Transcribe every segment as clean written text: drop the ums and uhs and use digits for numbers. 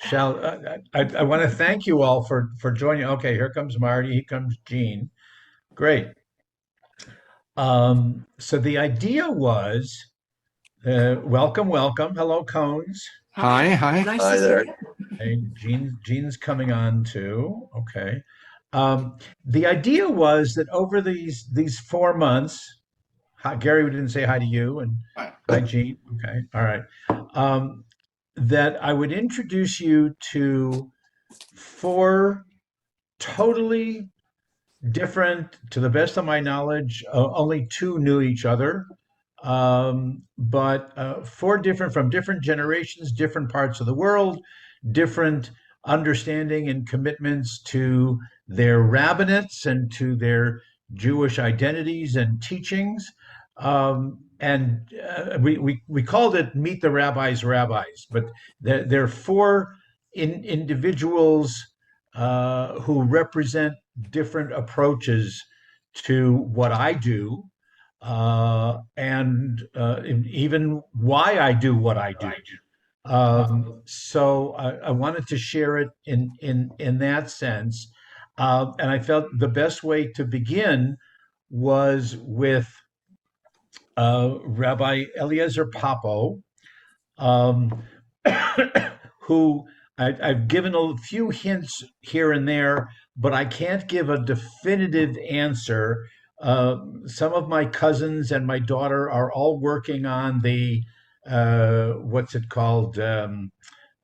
Shall I want to thank you all for joining. Okay, here comes Marty. Here comes Gene. Great. So the idea was, welcome, welcome. Hello, Cones. Hi, hi. Nice Hi to see there. you. Hey, Gene's coming on too. Okay. The idea was that over these 4 months, hi, Gary, we didn't say hi to you, and Hi. hi, Gene. Okay, all right. Um, that I would introduce you to four totally different, to the best of my knowledge, only two knew each other, but four different from different generations, different parts of the world, different understanding and commitments to their rabbinates and to their Jewish identities and teachings. And we called it Meet the Rabbis, but they're four individuals who represent different approaches to what I do, and even why I do what I do. So I wanted to share it in that sense, and I felt the best way to begin was with Rabbi Eliezer Papo, um, who I've given a few hints here and there, but I can't give a definitive answer. Some of my cousins and my daughter are all working on the what's it called? 1,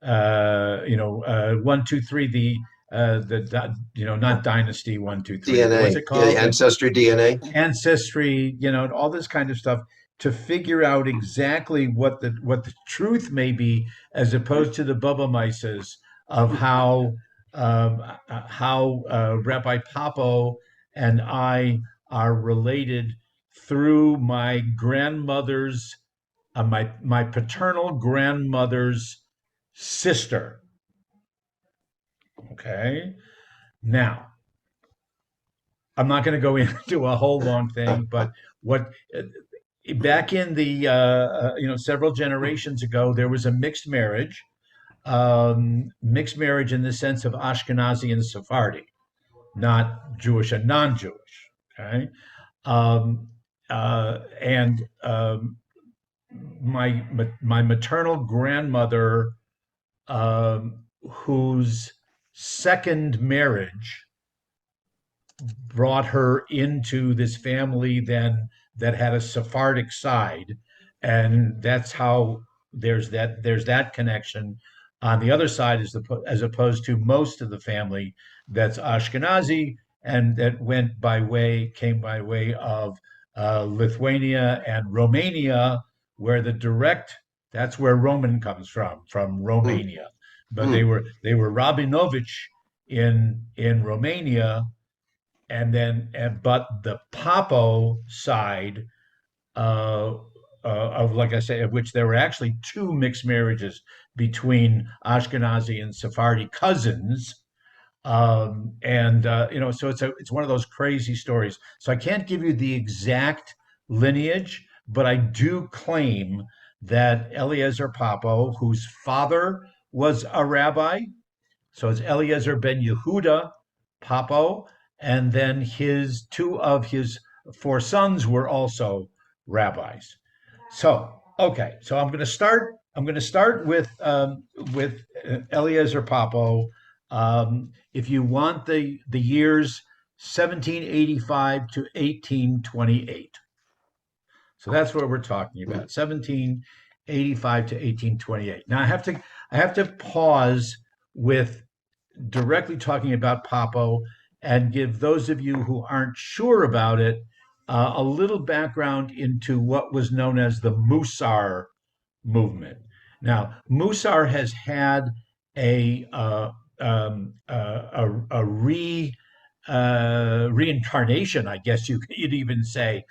2, 3. Not dynasty 1, 2, 3. What's DNA. it Yeah, the called? ancestry DNA. Ancestry, and all this kind of stuff to figure out exactly what the truth may be, as opposed to the Bubba Mises of how Rabbi Papo and I are related through my grandmother's my paternal grandmother's sister. Okay, now I'm not going to go into a whole long thing, but what back in the several generations ago, there was a mixed marriage in the sense of Ashkenazi and Sephardi, not Jewish and non-Jewish. Okay, and my maternal grandmother, whose second marriage brought her into this family then that had a Sephardic side, and that's how there's that connection. On the other side is as opposed to most of the family that's Ashkenazi, and that came by way of Lithuania and Romania, where that's where Roman comes from Mm, Romania. But they mm, were Rabinovich in Romania, but the Papo side, uh, of, like I say, of which there were actually two mixed marriages between Ashkenazi and Sephardi cousins. And so it's one of those crazy stories. So I can't give you the exact lineage, but I do claim that Eliezer Papo, whose father was a rabbi, so it's Eliezer ben Yehuda Papo, and then his two of his four sons were also rabbis. So okay, so I'm going to start. I'm going to start with Eliezer Papo. If you want the years 1785 to 1828, so that's what we're talking mm. about. 1785 to 1828. Now I have to pause with directly talking about Papo and give those of you who aren't sure about it a little background into what was known as the Musar movement. Now, Musar has had a reincarnation, I guess you'd even say,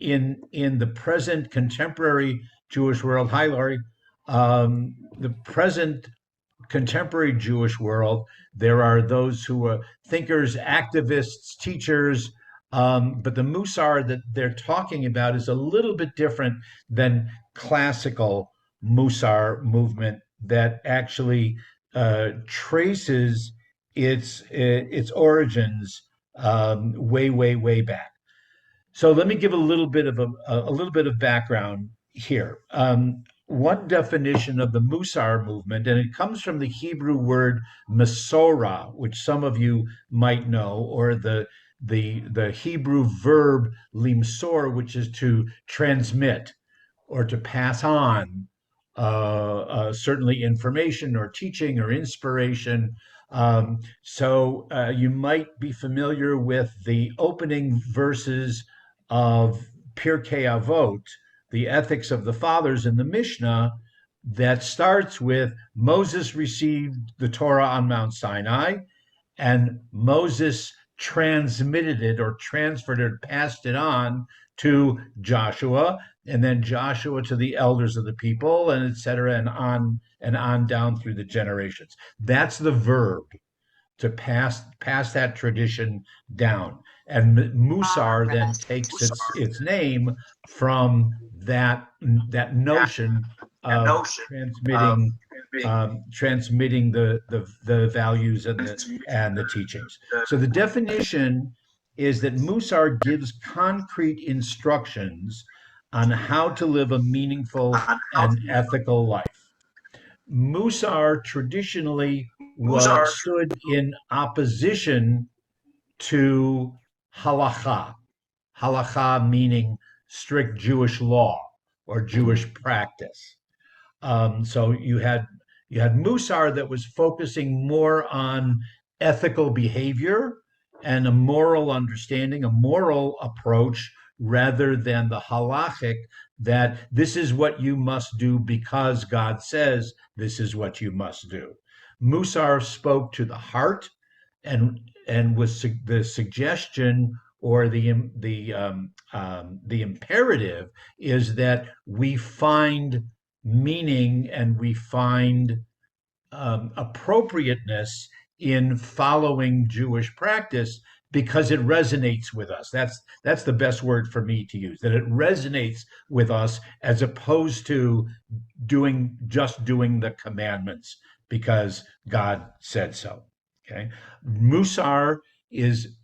in the present contemporary Jewish world. Hi, Laurie. The present contemporary Jewish world, there are those who are thinkers, activists, teachers, but the Musar that they're talking about is a little bit different than classical Musar movement that actually traces its origins way, way, way back. So let me give a little bit of background here. One definition of the Musar movement, and it comes from the Hebrew word Masorah, which some of you might know, or the Hebrew verb limsor, which is to transmit or to pass on certainly information or teaching or inspiration. So you might be familiar with the opening verses of Pirkei Avot, the ethics of the fathers in the Mishnah, that starts with Moses received the Torah on Mount Sinai, and Moses transmitted it or transferred it, passed it on to Joshua, and then Joshua to the elders of the people, and et cetera, and on down through the generations. That's the verb, to pass that tradition down. And Musar then takes its name from that notion of transmitting the values and the teachings. So the definition is that Musar gives concrete instructions on how to live a meaningful and ethical life. Musar traditionally stood in opposition to halacha. Halacha meaning strict Jewish law or Jewish practice. So you had Musar that was focusing more on ethical behavior and a moral understanding, a moral approach, rather than the halachic, that this is what you must do because God says this is what you must do. Musar spoke to the heart, and was the suggestion or the imperative is that we find meaning and we find appropriateness in following Jewish practice because it resonates with us. That's the best word for me to use, that it resonates with us as opposed to doing the commandments because God said so. Okay. Musar is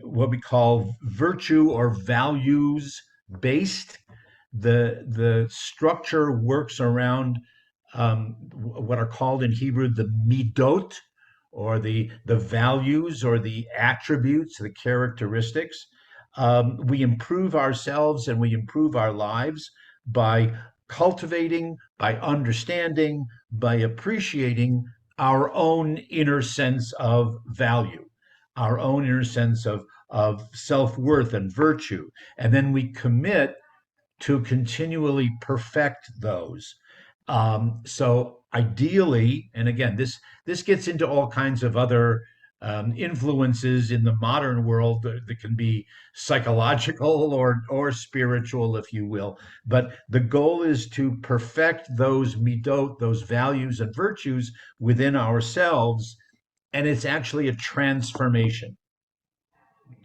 what we call virtue or values based. The structure works around what are called in Hebrew the midot, or the values or the attributes, the characteristics. We improve ourselves and we improve our lives by cultivating, by understanding, by appreciating our own inner sense of value, our own inner sense of self-worth and virtue. And then we commit to continually perfect those. So ideally, and again, this gets into all kinds of other influences in the modern world that can be psychological or spiritual, if you will. But the goal is to perfect those midot, those values and virtues within ourselves, and it's actually a transformation.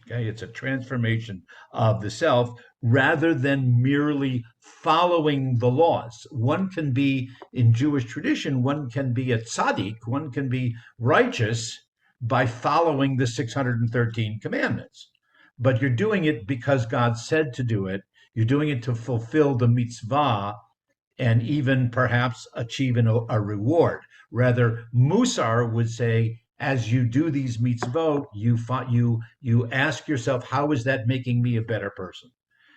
Okay, it's a transformation of the self rather than merely following the laws. One can be, in Jewish tradition, one can be a tzaddik, one can be righteous by following the 613 commandments. But you're doing it because God said to do it. You're doing it to fulfill the mitzvah and even perhaps achieve a reward. Rather, Musar would say, as you do these mitzvot, you ask yourself, how is that making me a better person?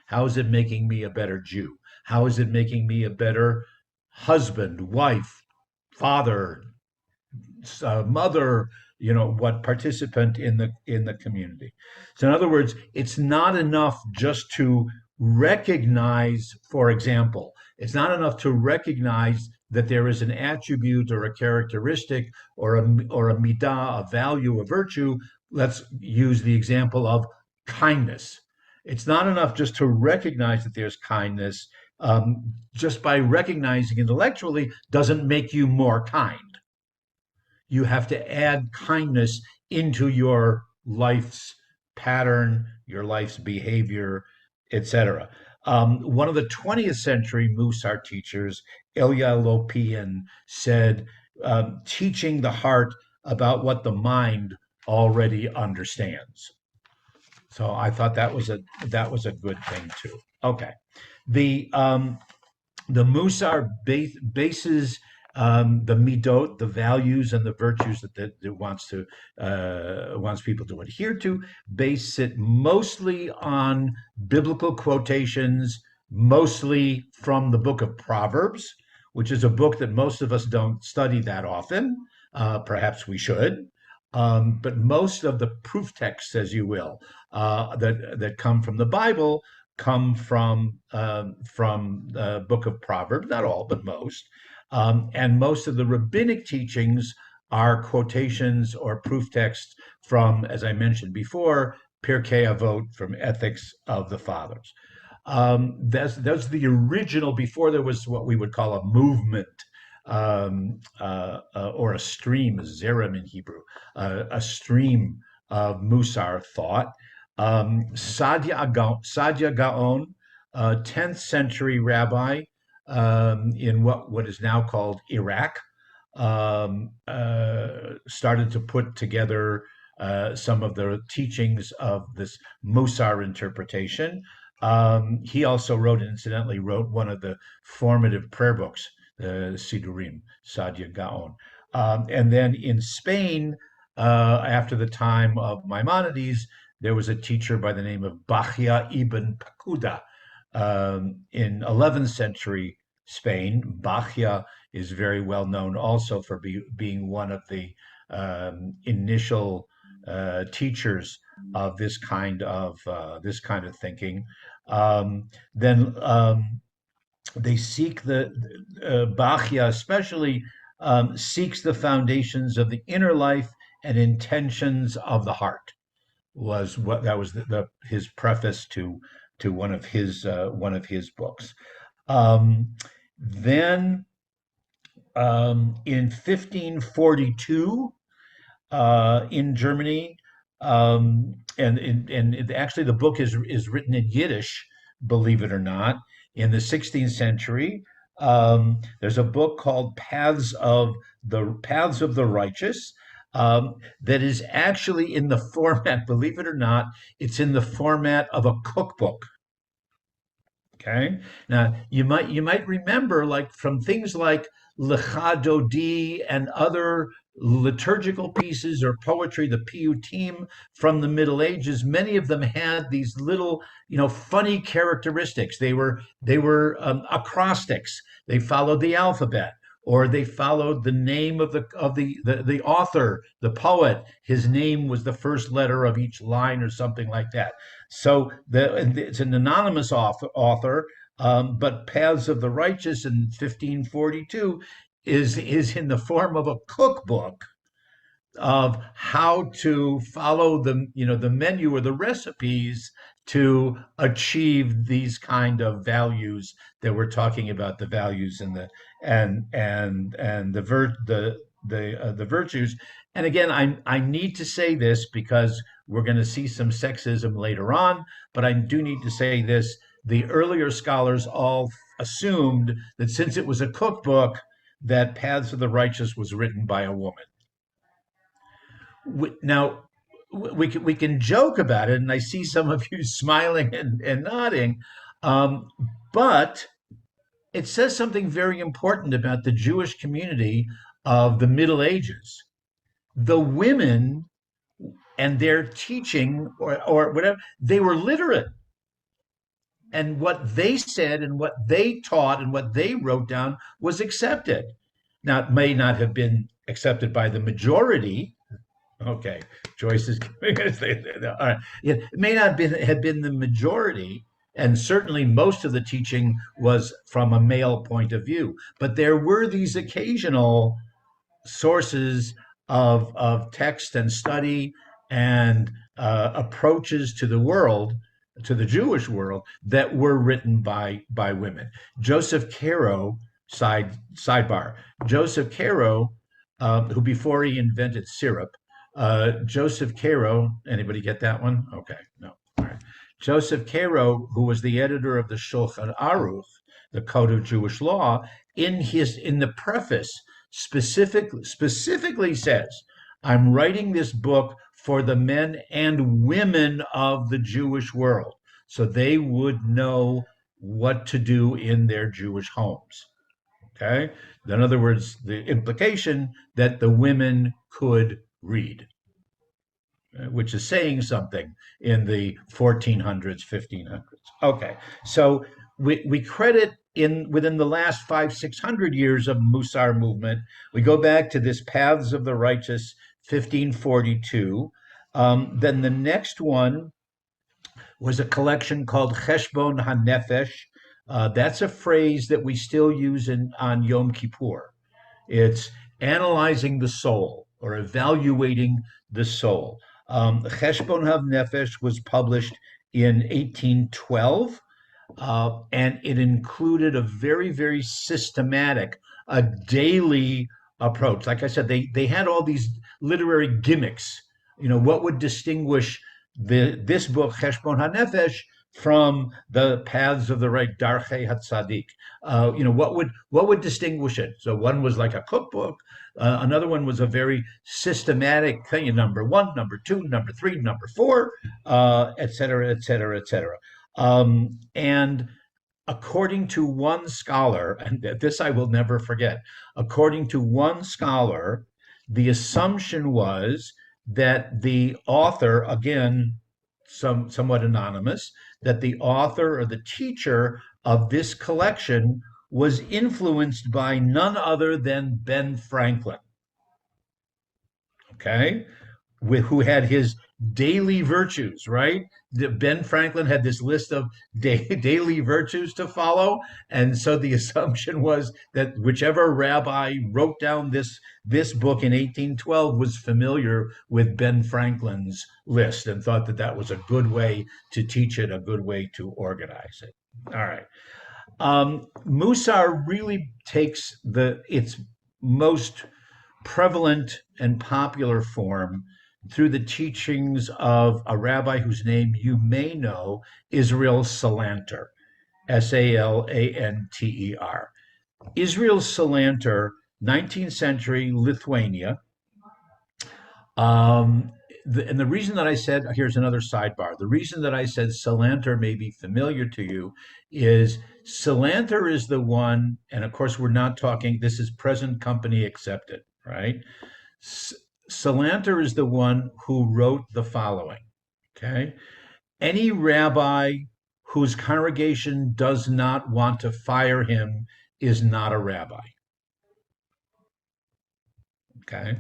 How is it making me a better Jew? How is it making me a better husband, wife, father, mother? What participant in the community? So, in other words, it's not enough just to recognize, for example, it's not enough to recognize that there is an attribute or a characteristic or a midah, a value, a virtue. Let's use the example of kindness. It's not enough just to recognize that there's kindness. Just by recognizing intellectually doesn't make you more kind. You have to add kindness into your life's pattern, your life's behavior, etc. One of the 20th century Musar teachers, Elia Lopian, said teaching the heart about what the mind already understands. So I thought that was a good thing too. Okay, the the Musar bases the midot, the values and the virtues that it wants people to adhere to, base it mostly on biblical quotations, mostly from the book of Proverbs, which is a book that most of us don't study that often. Perhaps we should. But most of the proof texts, as you will, that come from the Bible come from the book of Proverbs, not all, but most. And most of the rabbinic teachings are quotations or proof texts from, as I mentioned before, Pirkei Avot, from Ethics of the Fathers. That's the original, before there was what we would call a movement, or a stream, zerem in Hebrew, a stream of Musar thought. Sadia Gaon, 10th century rabbi in what is now called Iraq, started to put together some of the teachings of this Musar interpretation. He also incidentally wrote one of the formative prayer books, the Sidurim, Sadia Gaon. And then in Spain, after the time of Maimonides, there was a teacher by the name of Bahia ibn Pakuda in 11th century Spain. Bahia is very well known also for being one of the initial teachers of this kind of thinking. Then they seek the Bahia especially seeks the foundations of the inner life and intentions of the heart. Was his preface to one of his books. Then in 1542, in Germany, and actually the book is written in Yiddish, believe it or not. In the 16th century, there's a book called Paths of the Righteous, that is actually in the format, believe it or not, it's in the format of a cookbook. Okay. Now you might remember, like, from things like Lecha Dodi and other liturgical pieces or poetry, the piyutim from the Middle Ages. Many of them had these little, funny characteristics. They were acrostics. They followed the alphabet, or they followed the name of the author, the poet. His name was the first letter of each line, or something like that. So it's an anonymous author, but Paths of the Righteous in 1542 is in the form of a cookbook of how to follow the menu or the recipes to achieve these kind of values that we're talking about, the values and the virtues. And again, I need to say this because we're going to see some sexism later on, but I do need to say this. The earlier scholars all assumed that since it was a cookbook, that Paths of the Righteous was written by a woman. Now, we can joke about it, and I see some of you smiling and nodding, but it says something very important about the Jewish community of the Middle Ages. The women and their teaching, or whatever, they were literate. And what they said and what they taught and what they wrote down was accepted. Now, it may not have been accepted by the majority. Okay, Joyce is giving us all right. It may not have been the majority, and certainly most of the teaching was from a male point of view. But there were these occasional sources of text and study and approaches to the world, to the Jewish world, that were written by women. Joseph Caro, sidebar. Joseph Caro, who before he invented syrup, Joseph Caro, anybody get that one? Okay, no. All right. Joseph Caro, who was the editor of the Shulchan Aruch, the Code of Jewish Law, in the preface specifically says, I'm writing this book for the men and women of the Jewish world, so they would know what to do in their Jewish homes. Okay. In other words, the implication that the women could read, which is saying something in the 1400s, 1500s. Okay. So we credit in within the last 600 years of Musar movement, we go back to this Paths of the Righteous, 1542. Then the next one was a collection called Cheshbon HaNefesh. That's a phrase that we still use on Yom Kippur. It's analyzing the soul or evaluating the soul. Cheshbon HaNefesh was published in 1812, and it included a very, very systematic, a daily approach. Like I said, they had all these literary gimmicks. What would distinguish this book, Cheshbon HaNefesh, from the Paths of the Right, Darchei HaTzadik? What would distinguish it? So one was like a cookbook. Another one was a very systematic thing. Number one, number two, number three, number four, et cetera, et cetera, et cetera. And according to one scholar, and this I will never forget, according to one scholar, the assumption was that the author, again, somewhat anonymous, that the author or the teacher of this collection was influenced by none other than Ben Franklin. Okay. Who had his daily virtues, right? Ben Franklin had this list of daily virtues to follow. And so the assumption was that whichever rabbi wrote down this book in 1812 was familiar with Ben Franklin's list and thought that that was a good way to teach it, a good way to organize it. All right. Musar really takes its most prevalent and popular form through the teachings of a rabbi whose name you may know, Israel Salanter, Salanter. Israel Salanter, 19th century Lithuania. And the reason that I said, here's another sidebar. The reason that I said Salanter may be familiar to you is Salanter is the one, and of course, we're not talking, this is present company accepted, right? Salanter is the one who wrote the following. Okay. Any rabbi whose congregation does not want to fire him is not a rabbi. Okay.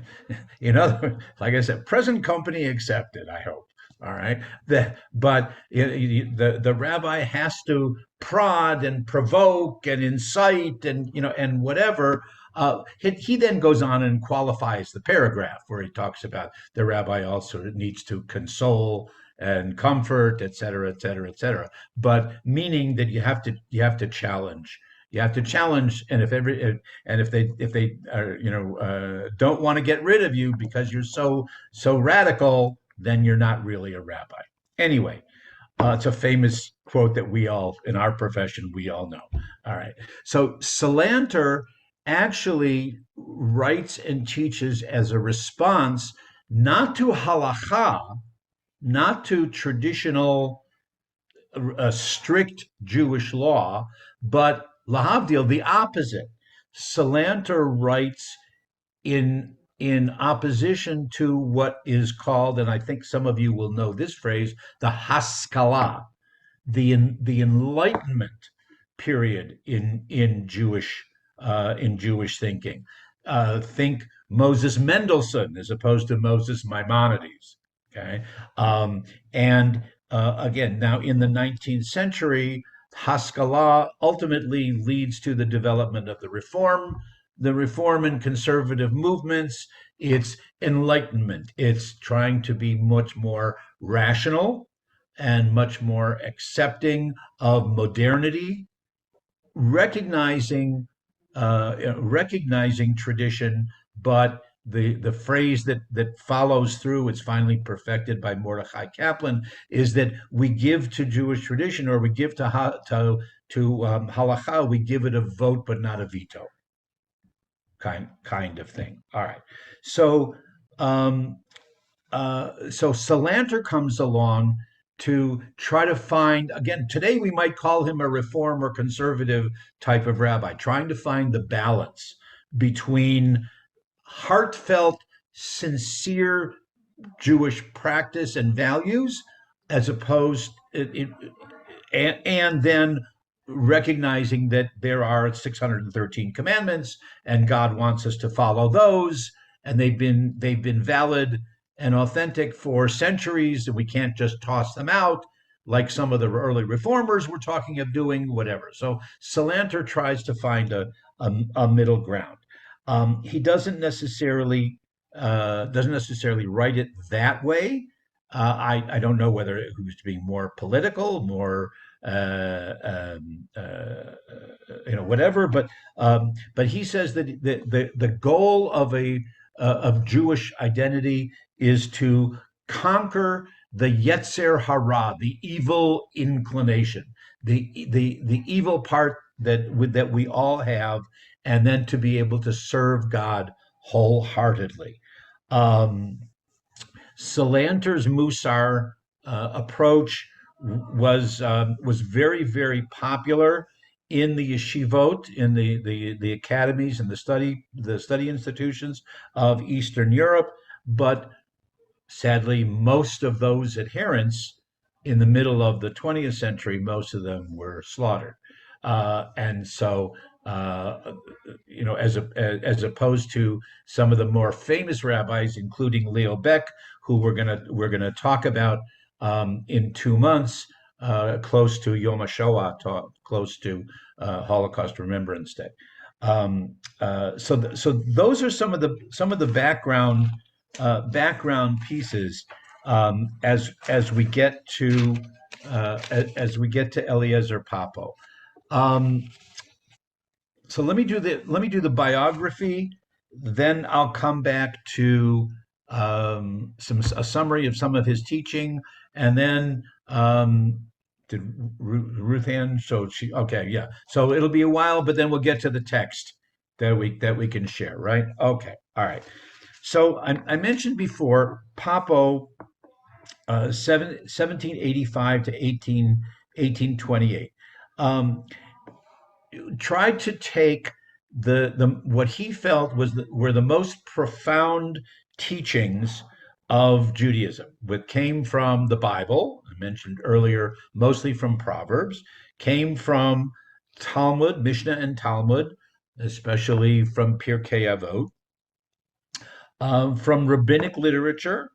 In other words, like I said, present company accepted, I hope. All right. But the rabbi has to prod and provoke and incite and whatever. He then goes on and qualifies the paragraph where he talks about the rabbi also needs to console and comfort, et cetera, et cetera, et cetera. But meaning that you have to challenge. You have to challenge, and if they don't want to get rid of you because you're so radical, then you're not really a rabbi. Anyway, it's a famous quote that we all, in our profession, we all know. All right. So Salanter actually writes and teaches as a response, not to halacha, not to traditional, strict Jewish law, but lahavdil, the opposite. Salanter writes in opposition to what is called, and I think some of you will know this phrase, the Haskalah, the Enlightenment period in Jewish thinking. Think Moses Mendelssohn as opposed to Moses Maimonides. Okay, and again, now in the 19th century, Haskalah ultimately leads to the development of the reform and conservative movements. It's enlightenment. It's trying to be much more rational and much more accepting of modernity, recognizing tradition, but the phrase that follows through, it's finally perfected by Mordechai Kaplan, is that we give to Jewish tradition, or we give to halacha, we give it a vote but not a veto. kind of thing. All right. So um, so Salanter comes along to try to find, again, today we might call him a reform or conservative type of rabbi, trying to find the balance between heartfelt, sincere Jewish practice and values, as opposed and then recognizing that there are 613 commandments and God wants us to follow those, and they've been valid and authentic for centuries, and we can't just toss them out like some of the early reformers were talking of doing, whatever. So Salanter tries to find a middle ground. He doesn't necessarily write it that way. I don't know whether it was to be more political, more whatever. But he says that the goal of Jewish identity is to conquer the Yetzer Hara, the evil inclination, the evil part that we all have, and then to be able to serve God wholeheartedly. Um, Salanter's Musar approach was very, very popular in the yeshivot, in the academies and the study institutions of Eastern Europe. But sadly, most of those adherents in the middle of the 20th century, most of them were slaughtered. And so, uh, as opposed to some of the more famous rabbis, including Leo Beck, who we're gonna talk about in 2 months, close to Yom HaShoah, close to Holocaust Remembrance Day. So those are some of the background pieces as we get to Eliezer Papo. Um, so let me do the biography. Then I'll come back to a summary of some of his teaching, and then did Ruth Ann? So she okay, yeah. So it'll be a while, but then we'll get to the text that we can share, right? Okay, all right. So I mentioned before Papo, 1785 to 1828. Um, Tried to take the what he felt were the most profound teachings of Judaism, what came from the Bible, I mentioned earlier, mostly from Proverbs, came from Talmud, Mishnah and Talmud, especially from Pirkei Avot, from rabbinic literature,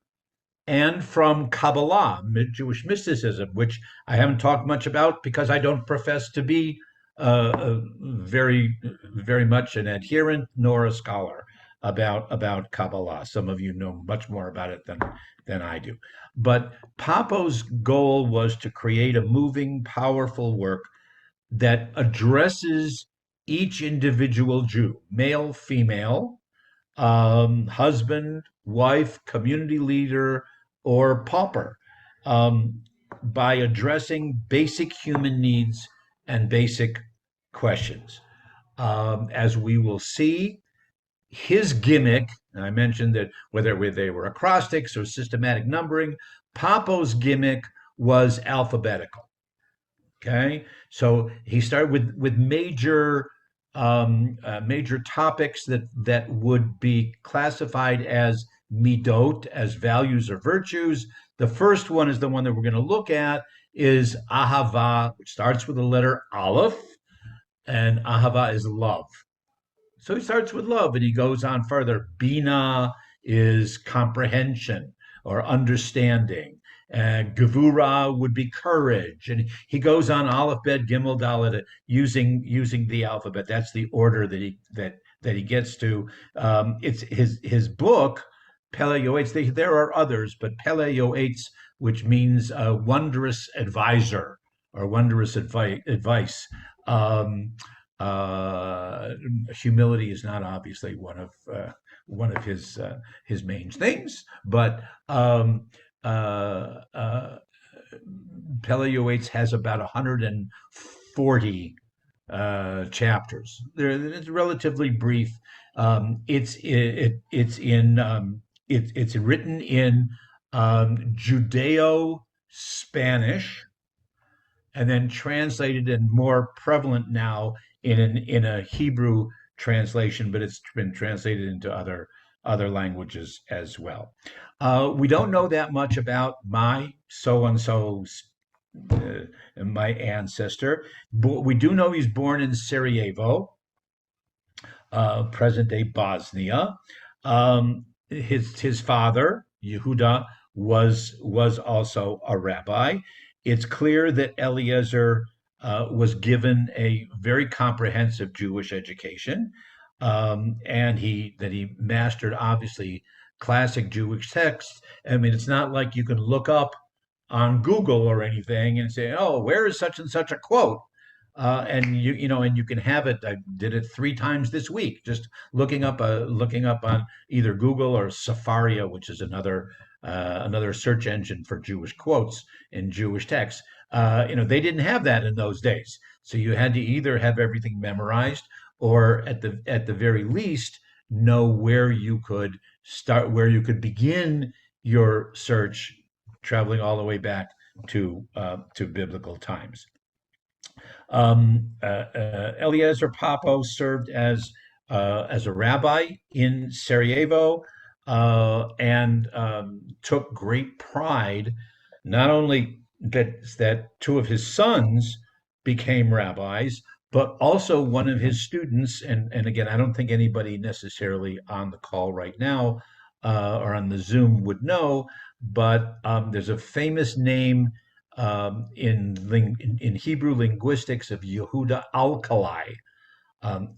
and from Kabbalah, Jewish mysticism, which I haven't talked much about because I don't profess to be very, very much an adherent nor a scholar about Kabbalah. Some of you know much more about it than I do. But Papo's goal was to create a moving, powerful work that addresses each individual Jew, male, female, husband, wife, community leader, or pauper, um, by addressing basic human needs and basic questions. As we will see, his gimmick, and I mentioned that whether they were acrostics or systematic numbering, Papo's gimmick was alphabetical. Okay, so he started with major topics that would be classified as midot, as values or virtues. The first one is the one that we're going to look at, is ahava, which starts with the letter aleph, and ahava is love. So he starts with love and he goes on further. Bina is comprehension or understanding. Gevura would be courage. And he goes on Aleph, Bet, Gimel, Dalet, using the alphabet. That's the order that he gets to. It's his book, Pele Yoetz. There are others, but Pele Yoetz, which means wondrous advisor or wondrous advice. Um, Humility is not obviously one of his main things, but Peleo has about 140 chapters. It's relatively brief. It's written in Judeo Spanish, and then translated and more prevalent now in a Hebrew translation, but it's been translated into other languages as well. We don't know that much about my so and so's my ancestor. But we do know he's born in Sarajevo, present day Bosnia. His father Yehuda was also a rabbi. It's clear that Eliezer was given a very comprehensive Jewish education, and he mastered obviously classic Jewish texts. I mean, it's not like you can look up on Google or anything and say, "Oh, where is such and such a quote?" And and you can have it. I did it 3 times this week, just looking up on either Google or Safaria, which is another search engine for Jewish quotes and Jewish texts. They didn't have that in those days, so you had to either have everything memorized, or at the very least know where you could start, where you could begin your search, traveling all the way back to biblical times. Eliezer Papo served as a rabbi in Sarajevo, and took great pride not only that 2 of his sons became rabbis, but also one of his students. And again, I don't think anybody necessarily on the call right now or on the Zoom would know, but there's a famous name in Hebrew linguistics of Yehuda Alkali.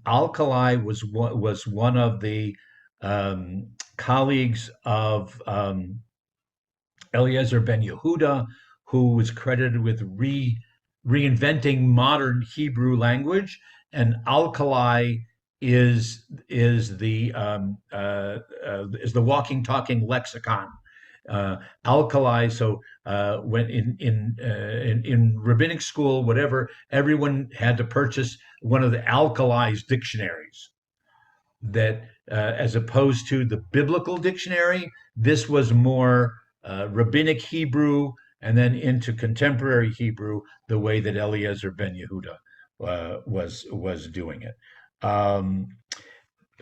Alkali was one of the colleagues of Eliezer ben Yehuda, who was credited with reinventing modern Hebrew language. And Alkali is the walking, talking lexicon. Alkali. So when in rabbinic school, whatever, everyone had to purchase one of the Alkali's dictionaries. That as opposed to the biblical dictionary, this was more rabbinic Hebrew, and then into contemporary Hebrew, the way that Eliezer ben Yehuda was doing it.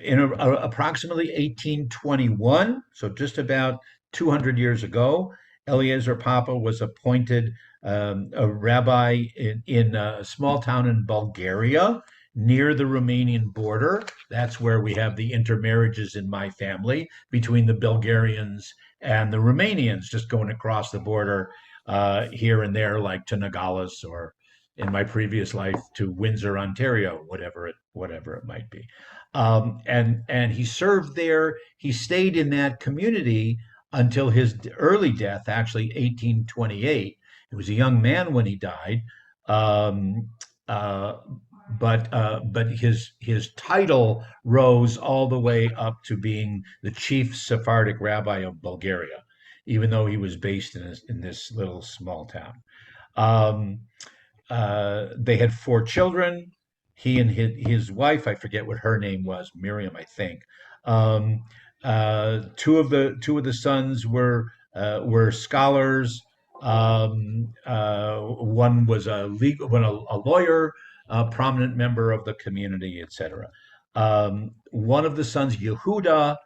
In approximately 1821, so just about 200 years ago, Eliezer Papa was appointed a rabbi in a small town in Bulgaria near the Romanian border. That's where we have the intermarriages in my family between the Bulgarians and the Romanians, just going across the border here and there, like to Nogales, or in my previous life to Windsor, Ontario, whatever it might be. And he served there. He stayed in that community until his early death, actually 1828. He was a young man when he died, um, uh, but his title rose all the way up to being the chief Sephardic rabbi of Bulgaria, even though he was based in this little small town. Um, they had 4 children. He and his wife, I forget what her name was, Miriam, I think. Um, two of the sons were scholars. One was a lawyer, a prominent member of the community, etc. One of the sons, Yehuda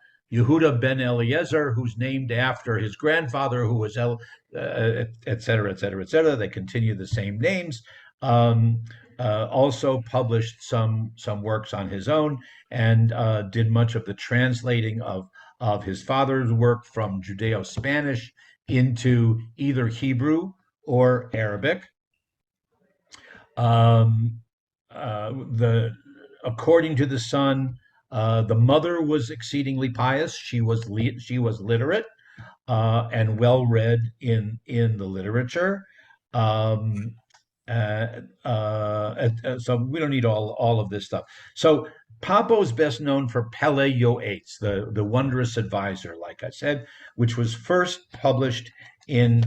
ben Eliezer, who's named after his grandfather, who was et cetera, et cetera, et cetera. They continue the same names. Um, also published some works on his own, and did much of the translating of his father's work from Judeo-Spanish into either Hebrew or Arabic. Um, the According to the son, the mother was exceedingly pious. She was literate and well read in the literature. Um, so we don't need all of this stuff. So Papo is best known for Pele Yoetz, the wondrous advisor, like I said, which was first published in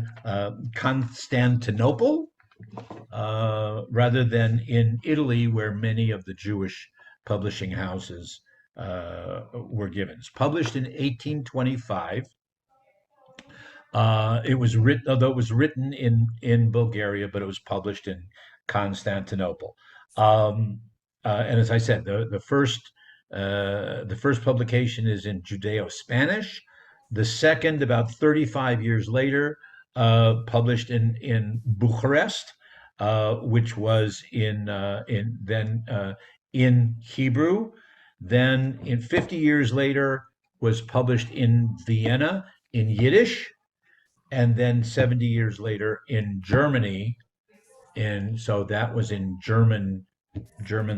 Constantinople rather than in Italy, where many of the Jewish publishing houses were given. It's published in 1825. It was written, although it was written in Bulgaria, but it was published in Constantinople. Um, and as I said, the first publication is in Judeo-Spanish. The second, about 35 years later, published in Bucharest, which was in Hebrew. Then, in 50 years later, was published in Vienna in Yiddish, and then 70 years later in Germany. And so that was in German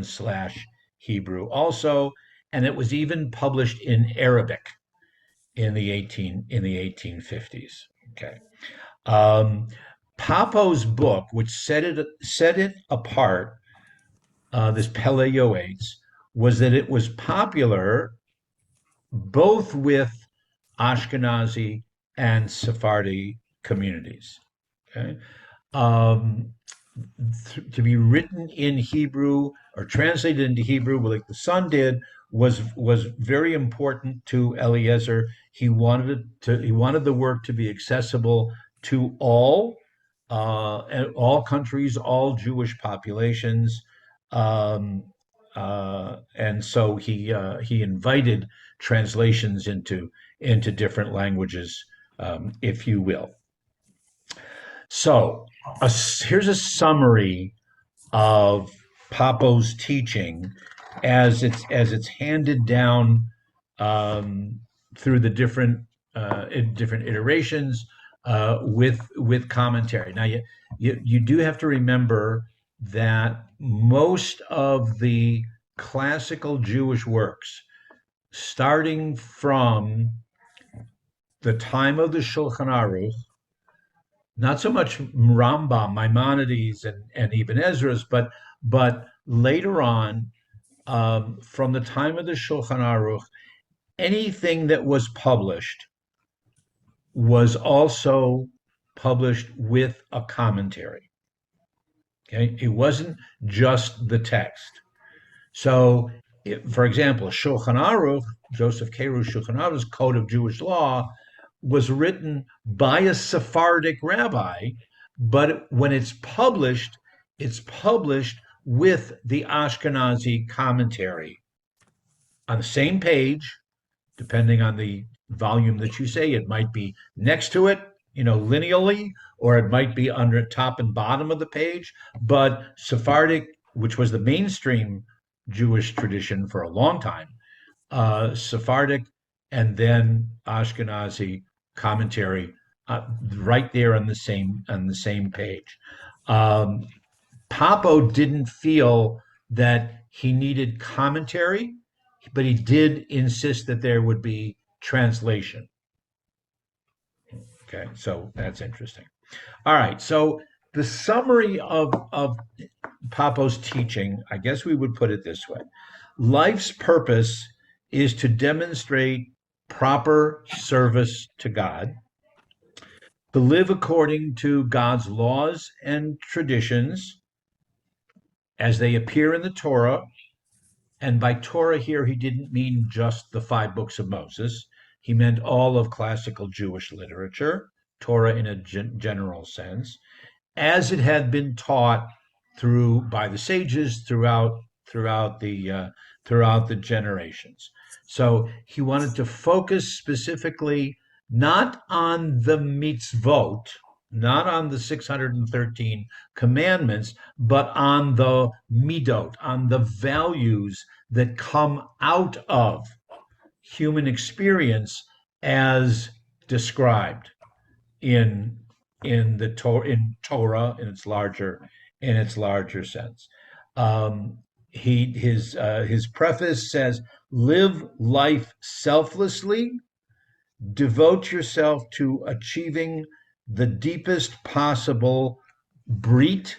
slash Hebrew also, and it was even published in Arabic in the 1850s. Okay. Um, Papo's book, which set it apart, this Peleioates, was that it was popular both with Ashkenazi and Sephardi communities. Okay. Um, to be written in Hebrew or translated into Hebrew, like the son did, was very important to Eliezer. He wanted the work to be accessible to all countries, all Jewish populations, um, and so he invited translations into different languages, if you will. So here's a summary of Papo's teaching as it's handed down um, through the different iterations with commentary. Now you do have to remember that most of the classical Jewish works, starting from the time of the Shulchan Aruch, not so much Rambam, Maimonides, and even Ezra's, but later on, from the time of the Shulchan Aruch, anything that was published was also published with a commentary. Okay, it wasn't just the text. So, for example, Shulchan Aruch, Joseph Keru's Shulchan Aruch's Code of Jewish Law, was written by a Sephardic rabbi, but when it's published with the Ashkenazi commentary on the same page, depending on the volume that you say. It might be next to it, lineally, or it might be under top and bottom of the page. But Sephardic, which was the mainstream Jewish tradition for a long time, Sephardic and then Ashkenazi commentary right there on the same page. Papo didn't feel that he needed commentary, but he did insist that there would be translation. Okay, so that's interesting. All right, so the summary of Papo's teaching, I guess we would put it this way: life's purpose is to demonstrate proper service to God, to live according to God's laws and traditions as they appear in the Torah. And by Torah here, he didn't mean just the 5 books of Moses. He meant all of classical Jewish literature, Torah in a general sense, as it had been taught by the sages throughout the generations. So he wanted to focus specifically not on the mitzvot, not on the 613 commandments, but on the midot, on the values that come out of human experience as described in Torah in its larger sense. His preface says, "Live life selflessly, devote yourself to achieving the deepest possible brit,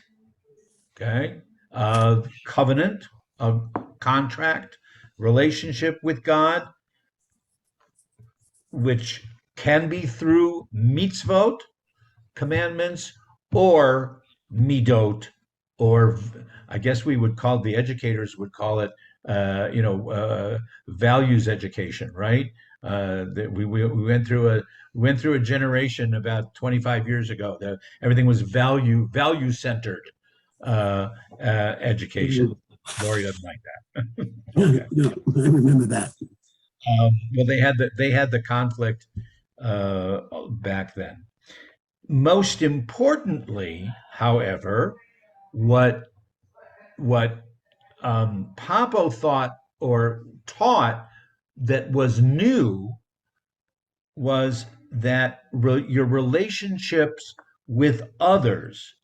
okay, of covenant, of contract, relationship with God, which can be through mitzvot, commandments, or midot, or I guess the educators would call it values education, right? That we went through a generation about 25 years ago that everything was value centered education. Lori doesn't like that. Okay. No, I remember that. Well, they had the conflict back then. Most importantly, however, what what Papo thought or taught that was new was that your relationships with others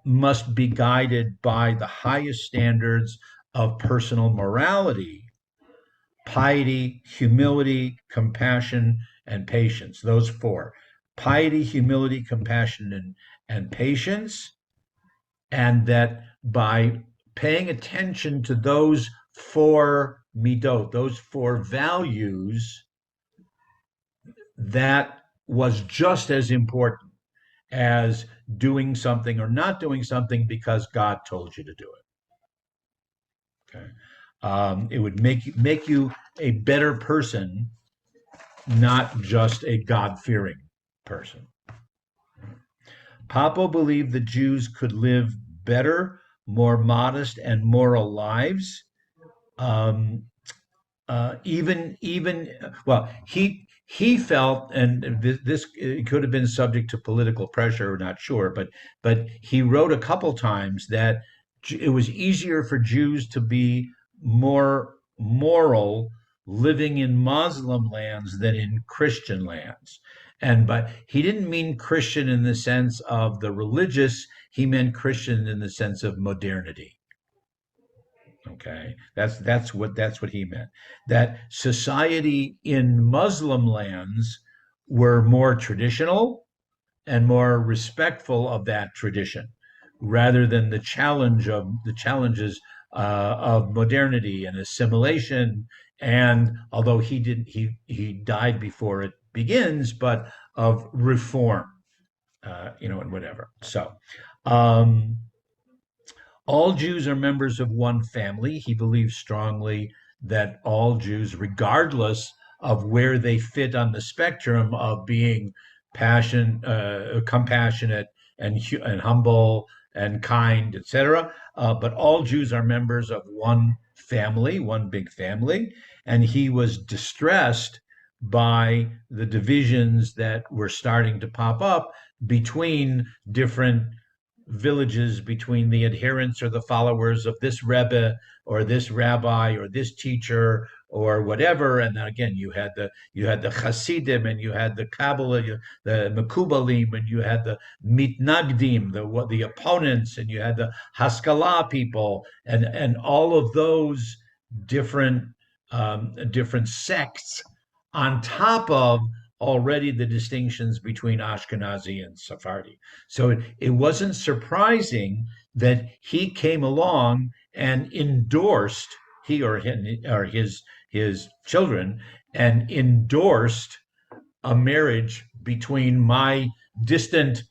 must be guided by the highest standards of personal morality, piety, humility, compassion, and patience. Those four: piety, humility, compassion, and patience. And that by paying attention to those four midot, those four values, that was just as important as doing something or not doing something because God told you to do it. Okay, it would make you a better person, not just a God fearing person. Papo believed the Jews could live better, more modest, and moral lives. Um, even well, he felt, and this could have been subject to political pressure, we're not sure, but he wrote a couple times that it was easier for Jews to be more moral living in Muslim lands than in Christian lands. And but he didn't mean Christian in the sense of the religious, he meant Christian in the sense of modernity. Okay, that's what he meant. That society in Muslim lands were more traditional and more respectful of that tradition, rather than the challenges of modernity and assimilation. And although he died before it begins, but of reform, and whatever. So. Um, all Jews are members of one family. He believes strongly that all Jews, regardless of where they fit on the spectrum of being compassionate, and humble and kind, etc., but all Jews are members of one family, one big family. And he was distressed by the divisions that were starting to pop up between different villages, between the adherents or the followers of this rebbe or this rabbi or this teacher or whatever. And then again, you had the Hasidim, and you had the Kabbalah, the Mekubalim, and you had the Mitnagdim, the opponents, and you had the Haskalah people, and all of those different different sects on top of already the distinctions between Ashkenazi and Sephardi. So it wasn't surprising that he came along and endorsed, he or his children, and endorsed a marriage between my distant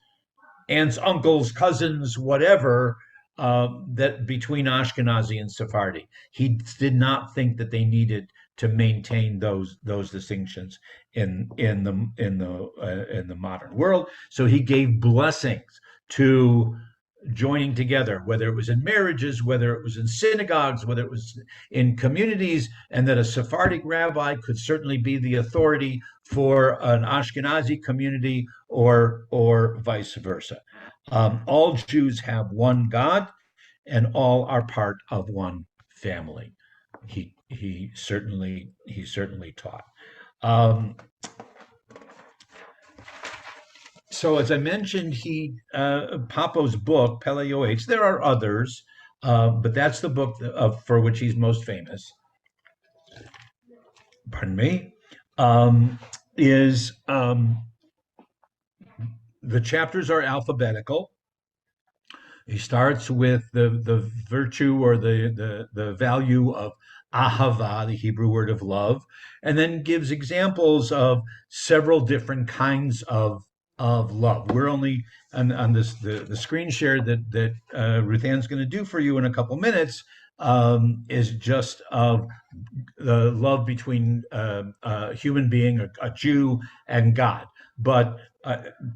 aunts, uncles, cousins, whatever, that between Ashkenazi and Sephardi. He did not think that they needed to maintain those distinctions in the modern world. So he gave blessings to joining together, whether it was in marriages, whether it was in synagogues, whether it was in communities, and that a Sephardic rabbi could certainly be the authority for an Ashkenazi community, or vice versa. All Jews have one God, and all are part of one family. He certainly taught. Um, so as I mentioned, Papo's book Pele Yoetz. There are others, but that's the book for which he's most famous. Pardon me. Is The chapters are alphabetical. He starts with the virtue or the value of ahava, the Hebrew word of love, and then gives examples of several different kinds of love. We're only on this the screen share that Ruth Ann's going to do for you in a couple minutes. is just of the love between a human being, a Jew, and God. But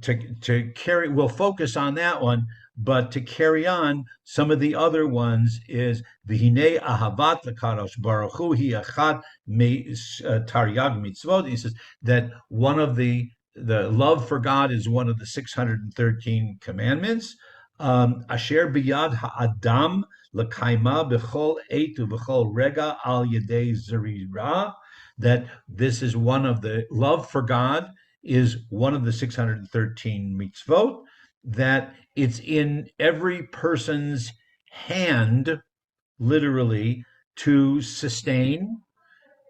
to carry, we'll focus on that one. But to carry on, some of the other ones is v'hinei ahavat lekadosh baruch hu hi achat me taryag mitzvot. He says that one of the love for God is one of the 613 commandments. Asher biyad ha'adam l'kaima b'chol etu b'chol rega al yedei zerira, that this is one of the love for God is one of the 613 mitzvot, that it's in every person's hand, literally, to sustain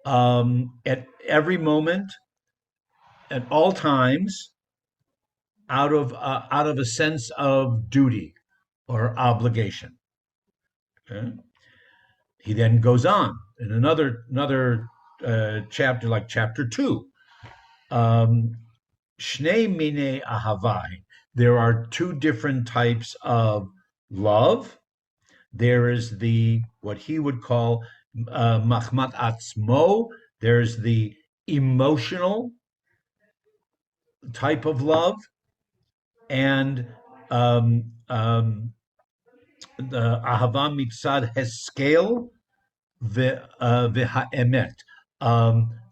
at every moment, at all times, out of a sense of duty or obligation. Okay? He then goes on in another chapter, like chapter 2. Shnei mine ahavai. There are two different types of love. There is the what he would call machmat atzmo. There's the emotional type of love, and the ahava mitzad heskel v'ha'emet,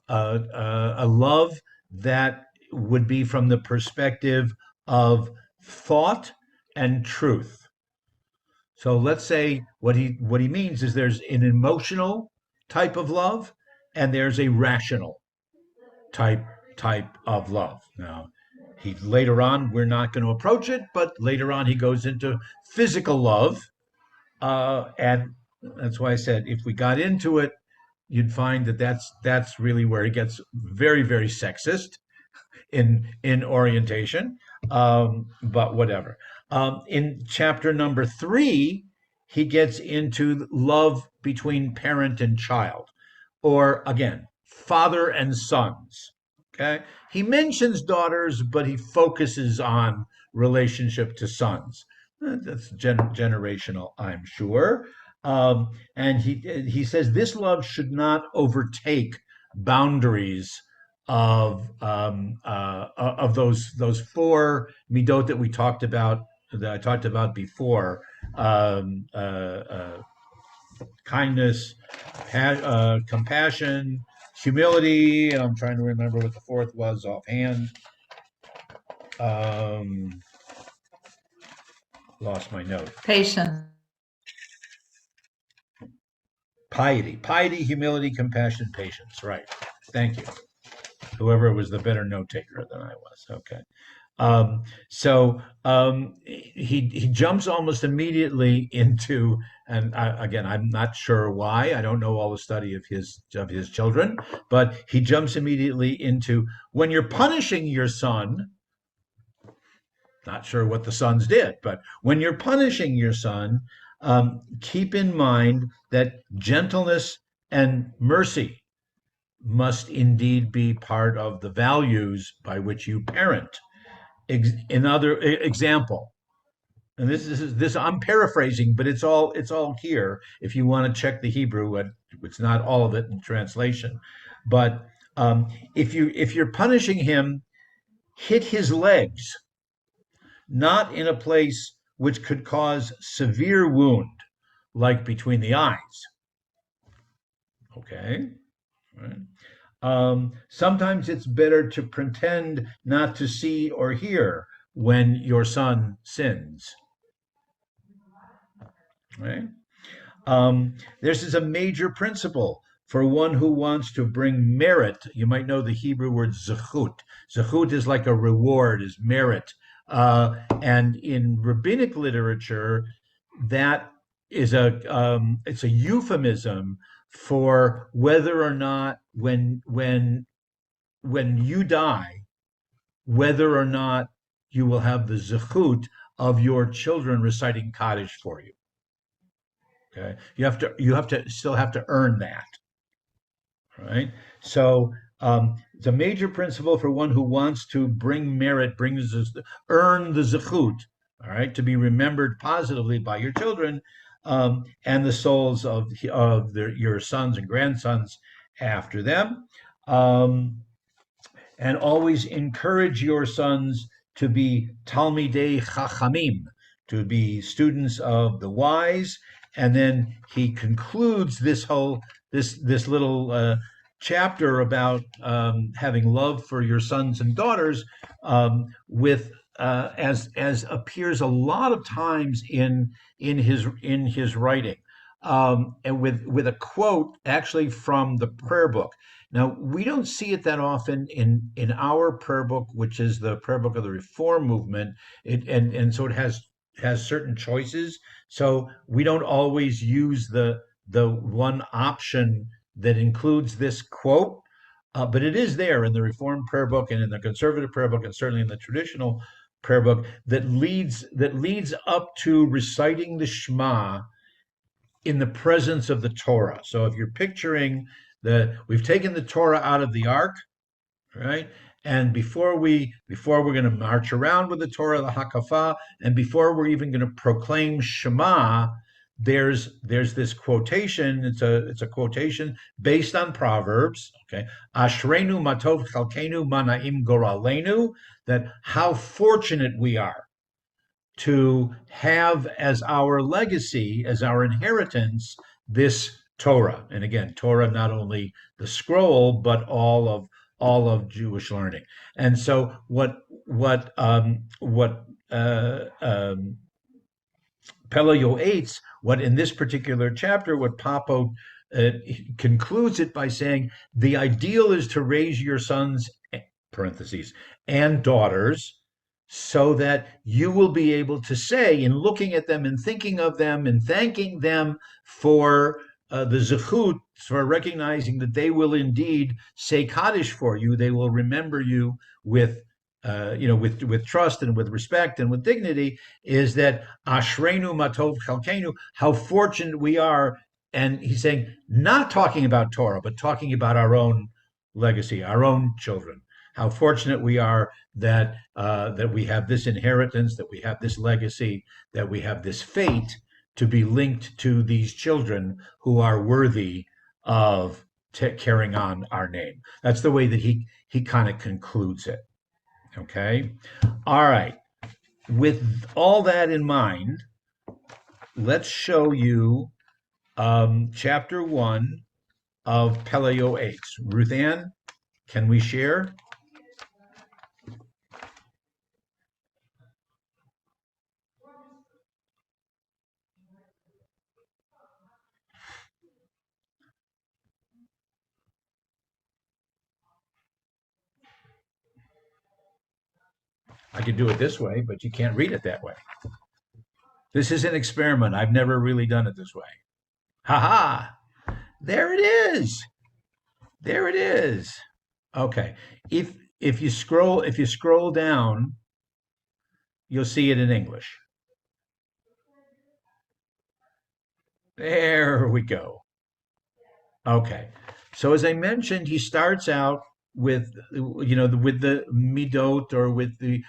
a love that would be from the perspective of thought and truth. So let's say what he means is there's an emotional type of love and there's a rational type of love. Now, he later on we're not going to approach it, but later on he goes into physical love, and that's why I said if we got into it, you'd find that that's really where he gets very, very sexist in orientation. But whatever. In chapter number 3, he gets into love between parent and child, or again, father and sons. Okay, he mentions daughters, but he focuses on relationship to sons. That's generational, I'm sure. And he says this love should not overtake boundaries of those four midot that we talked about, that I talked about before: kindness, compassion, humility, and I'm trying to remember what the fourth was offhand. Lost my note. Patience. Piety, humility, compassion, patience. Right. Thank you. Whoever was the better note taker than I was. Okay. He jumps almost immediately into, and again, I'm not sure why. I don't know all the study of his children, but he jumps immediately into when you're punishing your son. Not sure what the sons did, but when you're punishing your son, keep in mind that gentleness and mercy must indeed be part of the values by which you parent. Another example, and this I'm paraphrasing, but it's all here. If you want to check the Hebrew, it's not all of it in translation, but if you're punishing him, hit his legs, not in a place which could cause severe wound, like between the eyes. Okay. Right. Sometimes it's better to pretend not to see or hear when your son sins. Right? This is a major principle for one who wants to bring merit. You might know the Hebrew word zechut. Zechut is like a reward, is merit. And in rabbinic literature, that is it's a euphemism for whether or not when you die, whether or not you will have the zechut of your children reciting Kaddish for you. Okay, you have to still have to earn that, right? So it's a major principle for one who wants to bring merit, earn the zechut, all right, to be remembered positively by your children. and the souls of your sons and grandsons after them. Um, and always encourage your sons to be Talmidei Chachamim, to be students of the wise. And then he concludes this little chapter about having love for your sons and daughters with as appears a lot of times in his writing, and with a quote actually from the prayer book. Now, we don't see it that often in our prayer book, which is the prayer book of the Reform movement. And so it has certain choices. So we don't always use the one option that includes this quote, but it is there in the Reformed prayer book and in the conservative prayer book and certainly in the traditional prayer book that leads up to reciting the Shema in the presence of the Torah. So if you're picturing we've taken the Torah out of the ark, right? And before we're going to march around with the Torah, the Hakafah, and before we're even going to proclaim Shema, there's this quotation. It's a quotation based on Proverbs. Okay, Ashrenu matov chalkenu manaim goralenu. That how fortunate we are to have as our legacy, as our inheritance, this Torah. And again, Torah, not only the scroll, but all of Jewish learning. And so what Pele Yoetz, what in this particular chapter, what Papo concludes it by saying, the ideal is to raise your sons, parentheses, and daughters, so that you will be able to say, in looking at them and thinking of them and thanking them for the zechut, for recognizing that they will indeed say Kaddish for you, they will remember you with with trust and with respect and with dignity, is that Ashrenu Matov Chalkenu, how fortunate we are. And he's saying, not talking about Torah, but talking about our own legacy, our own children. How fortunate we are that we have this inheritance, that we have this legacy, that we have this fate to be linked to these children who are worthy of carrying on our name. That's the way that he kind of concludes it. Okay. All right. With all that in mind, let's show you chapter 1 of Peleo 8. Ruth Ann, can we share? I could do it this way, but you can't read it that way. This is an experiment. I've never really done it this way. Ha ha! There it is. There it is. Okay. If you scroll down, you'll see it in English. There we go. Okay. So as I mentioned, he starts out with with the midot, or with the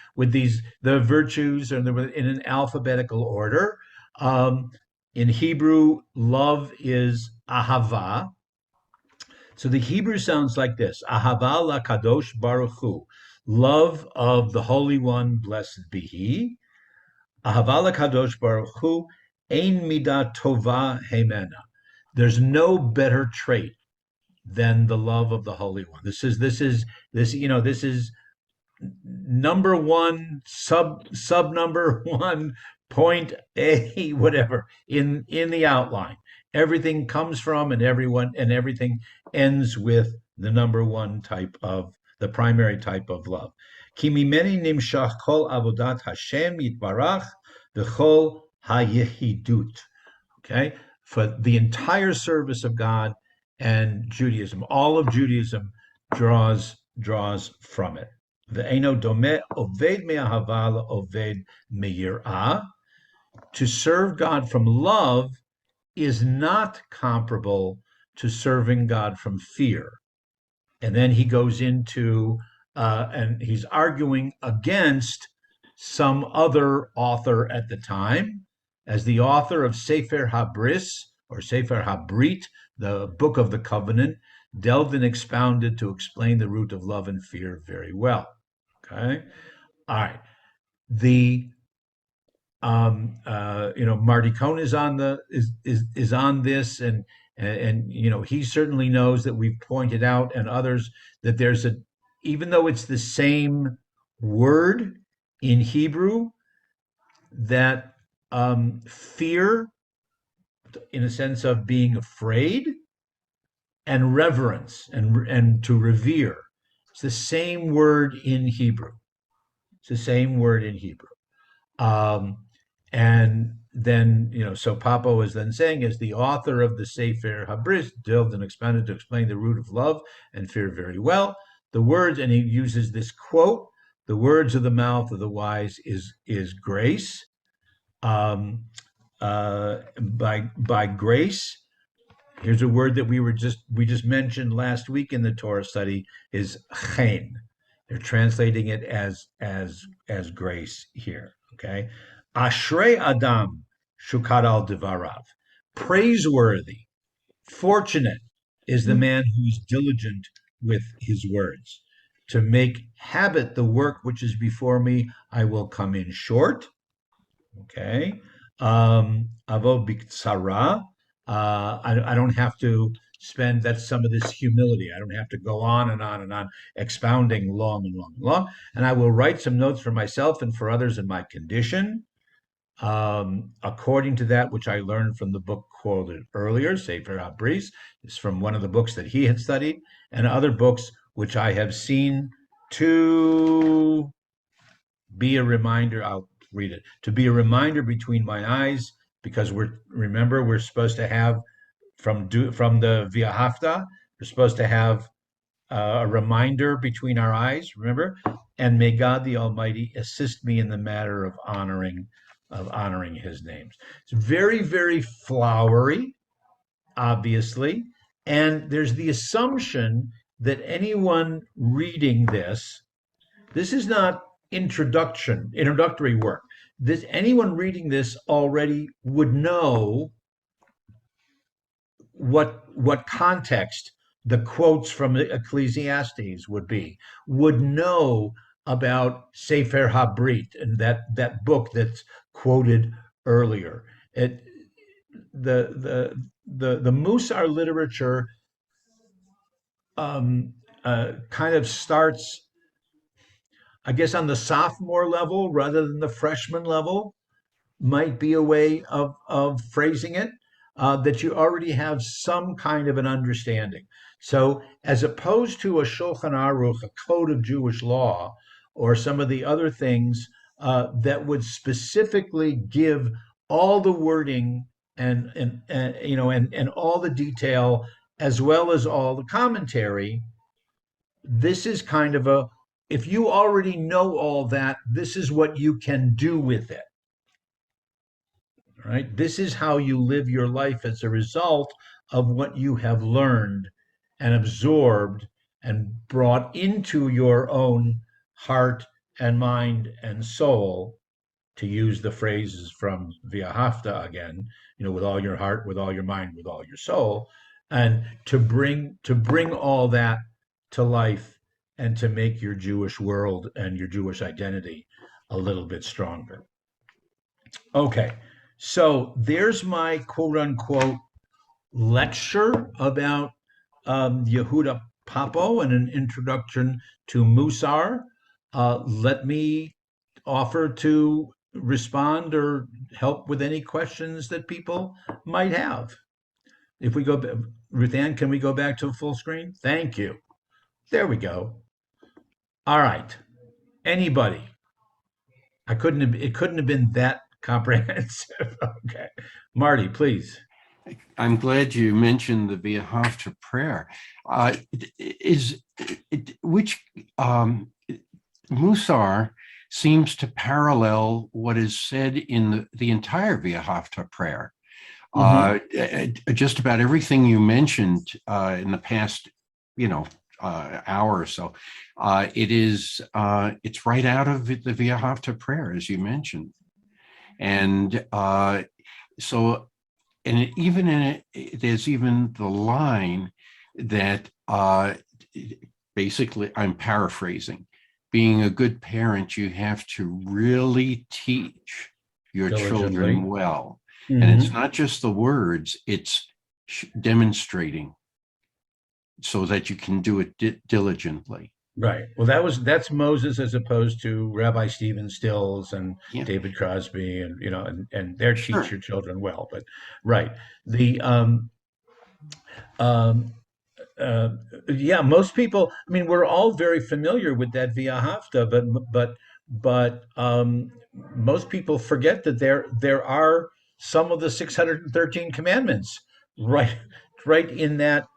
virtues, or in an alphabetical order. In Hebrew, love is ahava. So the Hebrew sounds like this: ahava la kadosh baruch hu, love of the Holy One, blessed be He. Ahava la kadosh baruch hu, ein midah tova hemena. There's no better trait than the love of the Holy One. This is number one, sub number one, point A, whatever, in the outline. Everything comes from, and everything ends with the number one type of, the primary type of love. Ki mimeni nimshach kol avodat Hashem yitbarach v'chol hayehidut. Okay, for the entire service of God and Judaism, all of Judaism draws from it. Ve'eno domeh oved me'ahava oved me'yirah. To serve God from love is not comparable to serving God from fear. And then he goes into and he's arguing against some other author at the time, as the author of Sefer Habris, or Sefer Habrit, the Book of the Covenant, delved and expounded to explain the root of love and fear very well. Okay, all right. The Marty Cohn is on the is on this, and he certainly knows that we've pointed out, and others, that there's a, even though it's the same word in Hebrew, that fear, in a sense of being afraid, and reverence, and to revere, it's the same word in Hebrew. It's the same word in Hebrew. And then, so Papo is then saying, as the author of the Sefer Habris delved and expanded to explain the root of love and fear very well, the words, and he uses this quote, the words of the mouth of the wise is grace. By grace, here's a word that we just mentioned last week in the Torah study, is chen. They're translating it as grace here. Okay, Ashrei Adam shukad al divarav. Praiseworthy, fortunate is the man who is diligent with his words. To make habit the work which is before me, I will come in short. Okay. Avo biktsara. I don't have to spend, that's some of this humility. I don't have to go on and on and on, expounding long and long and long. And I will write some notes for myself and for others in my condition, according to that which I learned from the book quoted earlier, Sefer Habris, is from one of the books that he had studied, and other books which I have seen to be a reminder. I'll read it. To be a reminder between my eyes, because we're supposed to have from the Via Hafta, we're supposed to have a reminder between our eyes, remember? And may God the Almighty assist me in the matter of honoring his names. It's very, very flowery, obviously. And there's the assumption that anyone reading this is not introductory work. Anyone reading this already would know what context the quotes from Ecclesiastes would know about Sefer Habrit, and that book that's quoted earlier. The Musar literature kind of starts, I guess, on the sophomore level rather than the freshman level, might be a way of phrasing it, that you already have some kind of an understanding. So as opposed to a Shulchan Aruch, a code of Jewish law, or some of the other things that would specifically give all the wording and all the detail, as well as all the commentary, this is kind of a, if you already know all that, this is what you can do with it. Right? This is how you live your life as a result of what you have learned and absorbed and brought into your own heart and mind and soul, to use the phrases from Via Hafta again, with all your heart, with all your mind, with all your soul, and to bring all that to life, and to make your Jewish world and your Jewish identity a little bit stronger. Okay, so there's my quote unquote lecture about Yehuda Papo and an introduction to Musar. Let me offer to respond or help with any questions that people might have. If we go, Ruth Ann, can we go back to full screen? Thank you. There we go. All right. Anybody? It couldn't have been that comprehensive. Okay. Marty, please. I'm glad you mentioned the Via Hafta prayer. Musar seems to parallel what is said in the entire Via Hafta prayer. Just about everything you mentioned in the past, hour or so, it's right out of the Via Hafta prayer, as you mentioned. And So, and even in it, there's even the line that basically, I'm paraphrasing, being a good parent, you have to really teach your Diligently. children well. And it's Mhm. not just the words, it's demonstrating so that you can do it diligently. Right. Well, that's Moses as opposed to Rabbi Stephen Stills and Yeah, David Crosby, and and their teach sure. your children well. But right, the um, uh, yeah, most people. I mean, we're all very familiar with that via Hafta, but most people forget that there are some of the 613 commandments right right in that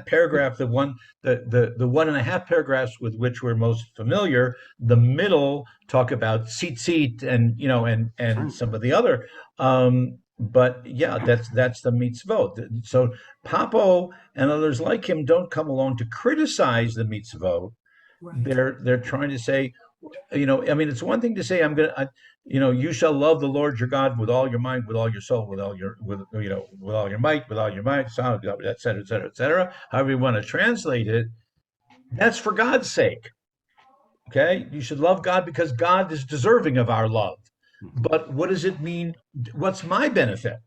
paragraph. The 1.5 paragraphs with which we're most familiar. The middle talk about tzitzit and and Right. some of the other. But yeah, that's the mitzvot. So Papo and others like him don't come along to criticize the mitzvot. Right. They're trying to say, I mean, it's one thing to say, you shall love the Lord your God with all your mind, with all your soul, with all your might, with all your might, et cetera, et cetera, et cetera. However you want to translate it, that's for God's sake. Okay, you should love God because God is deserving of our love. Mhm. But what does it mean? What's my benefit?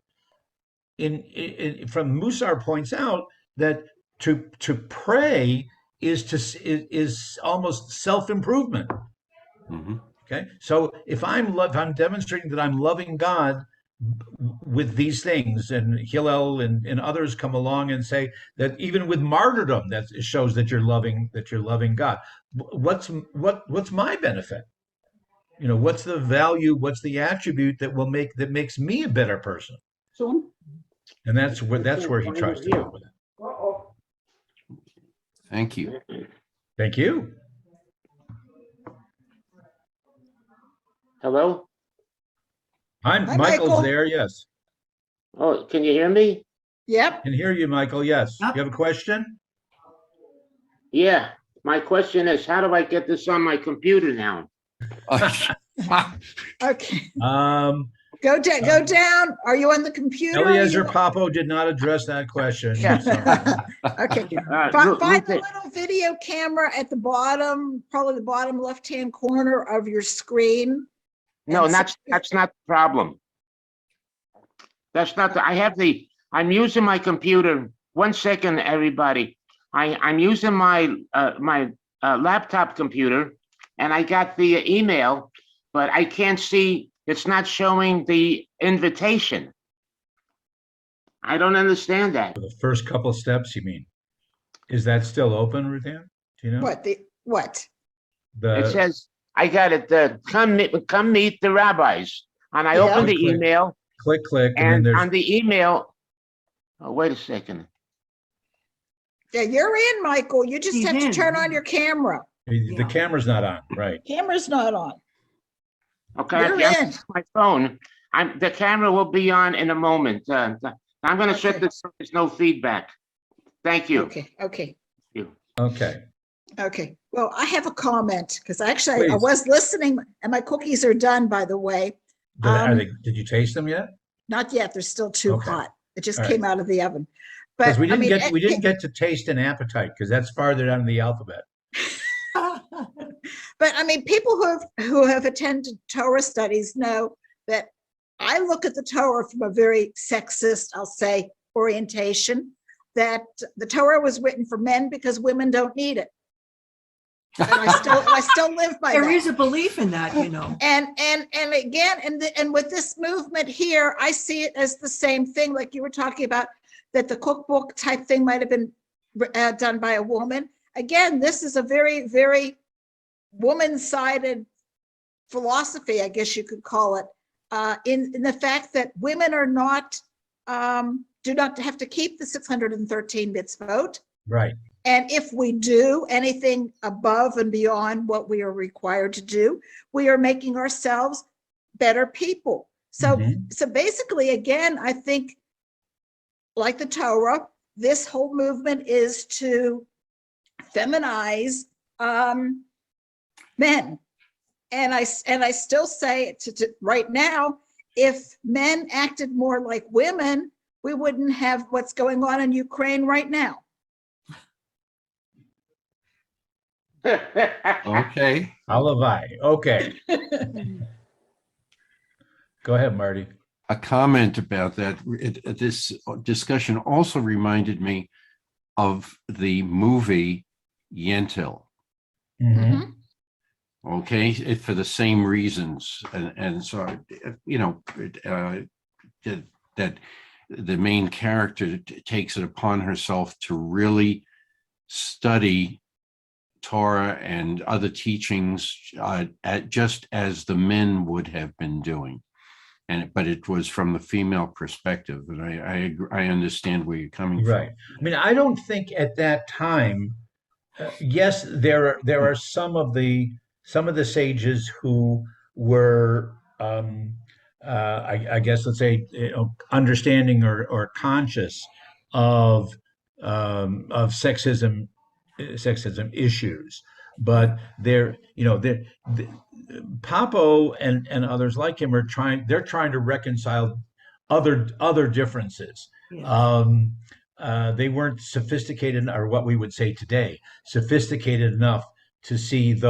From Musar points out that to pray is almost self-improvement. Mhm. Okay, so if I'm demonstrating that I'm loving God with these things, and Hillel and others come along and say that even with martyrdom, that shows that you're loving God. What's my benefit? What's the value? What's the attribute that makes me a better person? Soon? And I that's can't where he find tries it to go here. with it. Uh-oh. Thank you. Thank you. Hello? I'm Hi, Michael's Michael. there. Yes, Oh, can you hear me? Yep. can hear you, Michael. Yes, Yep. you have a question? Yeah. My question is, how do I get this on my computer now? Okay. um, Go down. Go down. Are you on the computer? Or are Eliezer you? Papo did not address that question. Yeah. Sorry. Okay. Look, Find look the at, little video camera at the bottom, probably the bottom left-hand corner of your screen. no, And that's not the problem. I'm using my computer. 1 second, everybody. I'm using my laptop computer, and I got the email, but I can't see, it's not showing the invitation. I don't understand that. The first couple of steps, you mean? Is that still open, Ruthann? Do you know? what? It The says, I got it, come meet the rabbis. And I Yeah. opened click, the click, email, click, and then and there's on the email, oh, wait a second. Yeah, you're in, Michael. You just He's have to in. turn on your camera. the Yeah. camera's not on, right? Camera's not on. Okay, You're I'm in. my phone. The camera will be on in a moment. I'm gonna shut Okay. this, so there's no feedback. Thank you. Okay. Okay. Okay. Okay. Well, I have a comment because actually I Please. was listening, and my cookies are done, by the way. Did you taste them yet? Not yet. They're still too Okay. hot. It just All right. came out of the oven. Because But I mean, we didn't get to taste an appetite because that's farther down in the alphabet. but I mean, people who have attended Torah studies know that I look at the Torah from a very sexist, I'll say, orientation. That the Torah was written for men because women don't need it. And I still live by There that. is a belief in that, you know. And again, and with this movement here, I see it as the same thing, like you were talking about, that the cookbook type thing might have been done by a woman. Again, this is a very, very woman-sided philosophy, I guess you could call it, in the fact that women are not, do not have to keep the 613 mitzvot. Right. And if we do anything above and beyond what we are required to do, we are making ourselves better people. So, so basically, again, I think, like the Torah, this whole movement is to feminize men. And I still say right now, if men acted more like women, we wouldn't have what's going on in Ukraine right now. Okay. Halavai. Okay. Go ahead, Marty. A comment about that. This discussion also reminded me of the movie Yentl. Mhm. Okay, for the same reasons, and so that the main character takes it upon herself to really study Torah and other teachings just as the men would have been doing, but it was from the female perspective, and I understand where you're coming Right. I mean, I don't think at that time. Yes, there are some of the sages who were, I guess, let's say, understanding or conscious of sexism issues, but Papo and others like him they're trying to reconcile other differences. They weren't sophisticated, or what we would say today, sophisticated enough to see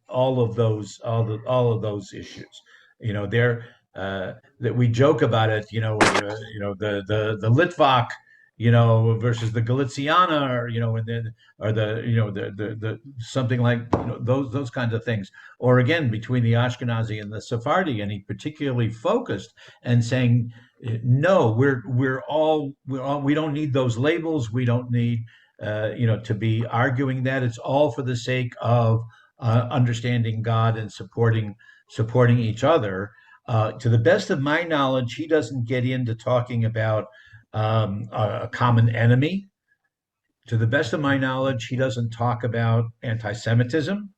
all of those issues. They're that we joke about it. The Litvak, versus the Galiciana, or the something like those kinds of things, or again between the Ashkenazi and the Sephardi, and he particularly focused and saying, no, we don't need those labels. We don't need to be arguing that. It's all for the sake of understanding God and supporting each other. To the best of my knowledge, he doesn't get into talking about a common enemy. To the best of my knowledge, he doesn't talk about anti-Semitism,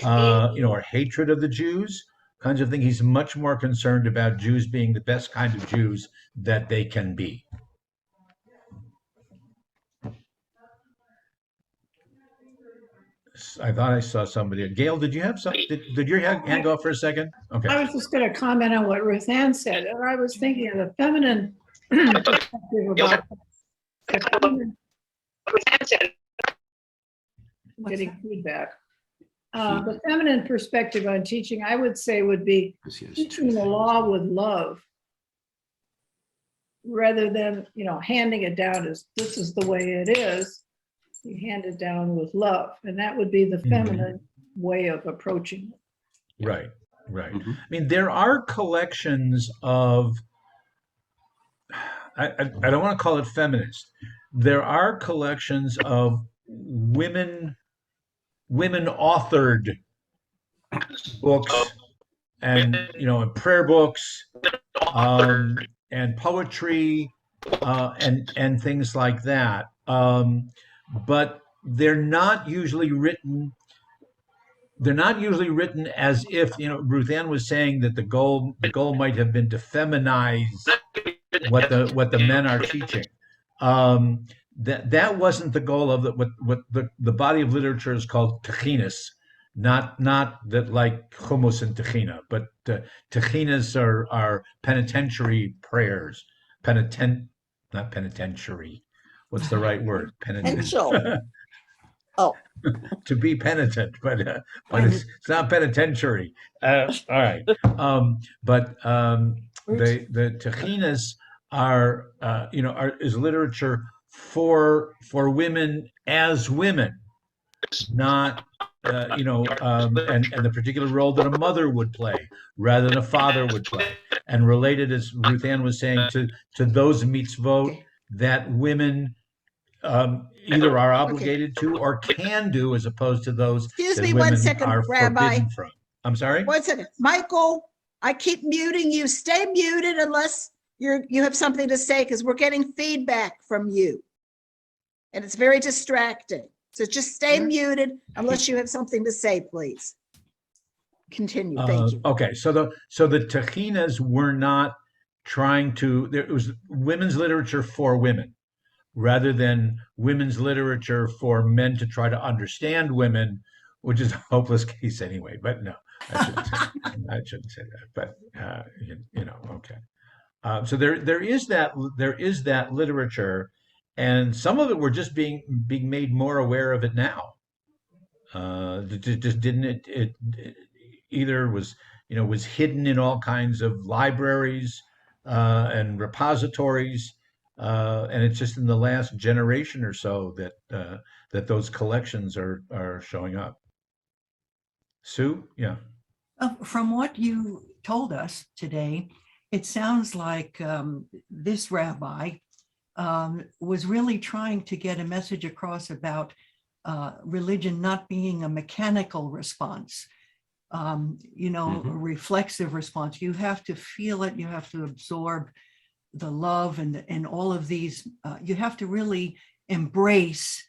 or hatred of the Jews, kinds of thing. He's much more concerned about Jews being the best kind of Jews that they can be. I thought I saw somebody. Gail, did you have something? Did your hand go up for a second? Okay. I was just going to comment on what Ruth Ann said, and I was thinking of the feminine perspective about I'm getting feedback. The feminine perspective on teaching, I would say, would be teaching the law with love, rather than handing it down as this is the way it is. You hand it down with love, and that would be the feminine way of approaching it. Right. I mean, there are collections of, I don't want to call it feminist. There are collections of women authored books, and prayer books, and poetry, and things like that. But they're not usually written. They're not usually written as if, Ruth Ann was saying that the goal might have been to feminize what the men are teaching. That wasn't the goal of what the body of literature is called techinas, not that like hummus and techina, but techinas are penitentiary prayers, not penitentiary. What's the right word? Potential. Oh, To be penitent, but it's not penitentiary. All right. But the techinas are is literature for women as women, not and the particular role that a mother would play rather than a father would play, and related, as Ruth Ann was saying, to those mitzvot that women either are obligated to or can do, as opposed to those excuse that me women 1 second, are Rabbi. forbidden from. I'm sorry? 1 second. Michael, I keep muting you. Stay muted unless you have something to say, because we're getting feedback from you. And it's very distracting. So just stay muted unless you have something to say, please. Continue. Thank you. Okay, so the techinas were not trying to. It was women's literature for women, rather than women's literature for men to try to understand women, which is a hopeless case anyway. But no, I shouldn't say that, but you know, okay. So there is that literature, and some of it we're just being made more aware of it now. Just didn't it either was, you know, was hidden in all kinds of libraries and repositories, and it's just in the last generation or so that those collections are showing up. Sue, yeah. From what you told us today, it sounds like this rabbi was really trying to get a message across about religion not being a mechanical response, you know, a reflexive response. You have to feel it, you have to absorb the love and all of these, you have to really embrace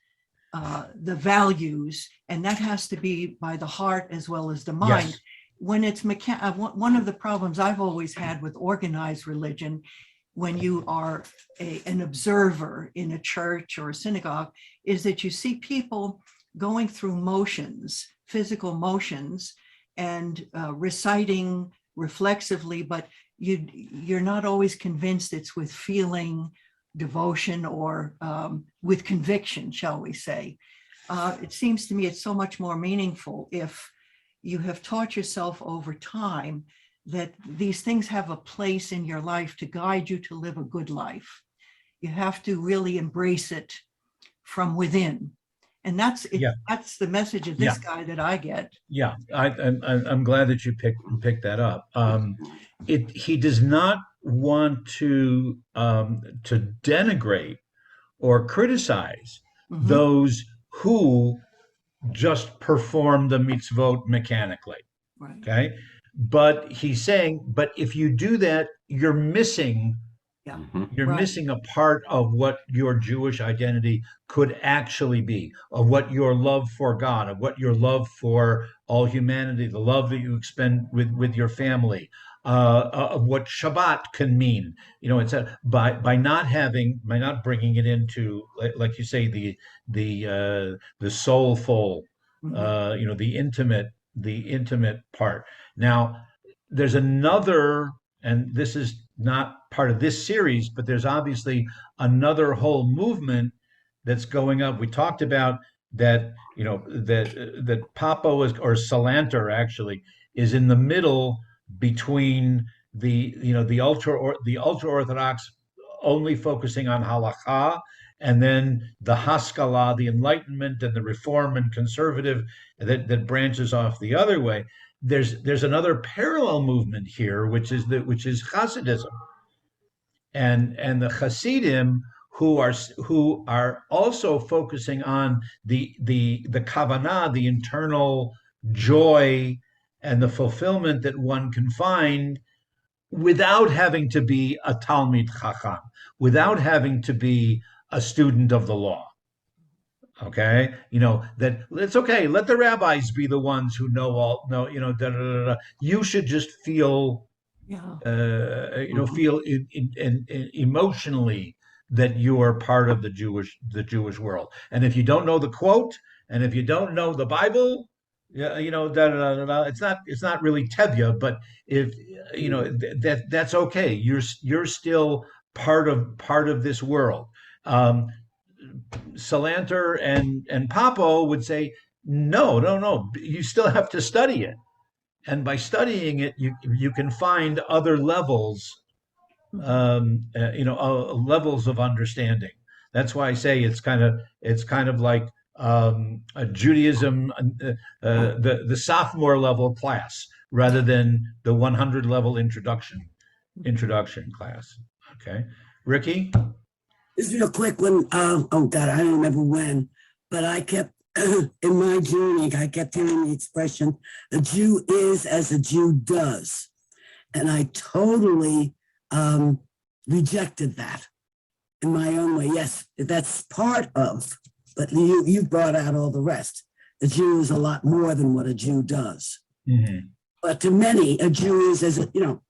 the values, and that has to be by the heart as well as the mind. Yes. When it's one of the problems I've always had with organized religion, when you are an observer in a church or a synagogue, is that you see people going through motions, physical motions, and reciting reflexively, but you're not always convinced it's with feeling, devotion, or with conviction, shall we say. It seems to me it's so much more meaningful if you have taught yourself over time that these things have a place in your life to guide you to live a good life. You have to really embrace it from within. And that's it. Yeah. That's the message of this guy that I get. Yeah, I'm glad that you picked that up. He does not want to denigrate or criticize those who just perform the mitzvot mechanically. Right. Okay, but he's saying, but if you do that, you're missing. Yeah. You're Right. missing a part of what your Jewish identity could actually be, of what your love for God, of what your love for all humanity, the love that you expend with your family, of what Shabbat can mean. You know, it's by not bringing it into, like you say, the soulful, you know, the intimate part. Now, there's another, and this is not part of this series, but there's obviously another whole movement that's going up. We talked about that, you know, that Papo is, or Salanter actually, is in the middle between the ultra orthodox only focusing on halakha, and then the Haskalah, the Enlightenment, and the Reform and Conservative that branches off the other way. There's another parallel movement here, which is Hasidism, and the Hasidim who are also focusing on the kavanah, the internal joy and the fulfillment that one can find without having to be a Talmid Chacham, without having to be a student of the law. Okay, you know, that it's okay. Let the rabbis be the ones who know, you know, you should just feel, you know, feel emotionally that you are part of the Jewish world. And if you don't know the quote, and if you don't know the Bible, you know, it's not really tevya, but if you know that's okay. You're still part of this world. Salanter and Papo would say, no, you still have to study it. And by studying it, you can find other levels, you know, levels of understanding. That's why I say it's kind of like a Judaism, the sophomore level class, rather than the 100 level introduction class. Okay, Ricky. Just real quick one. Oh God, I don't remember when, but I kept in my journey, I kept hearing the expression, "A Jew is as a Jew does," and I totally rejected that in my own way. Yes, that's part of, but you brought out all the rest. The Jew is a lot more than what a Jew does. Mm-hmm. But to many, a Jew is as a, you know,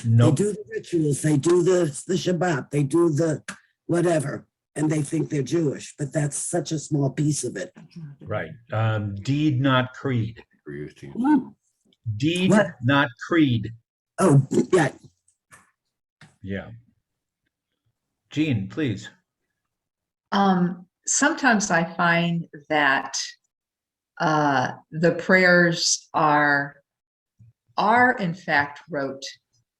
Nope. they do the rituals, they do the Shabbat, they do the whatever, and they think they're Jewish, but that's such a small piece of it. Right. Deed, not creed. Agree with you. Deed, What? not creed. Oh, yeah. Yeah. Jean, please. Sometimes I find that the prayers are in fact rote,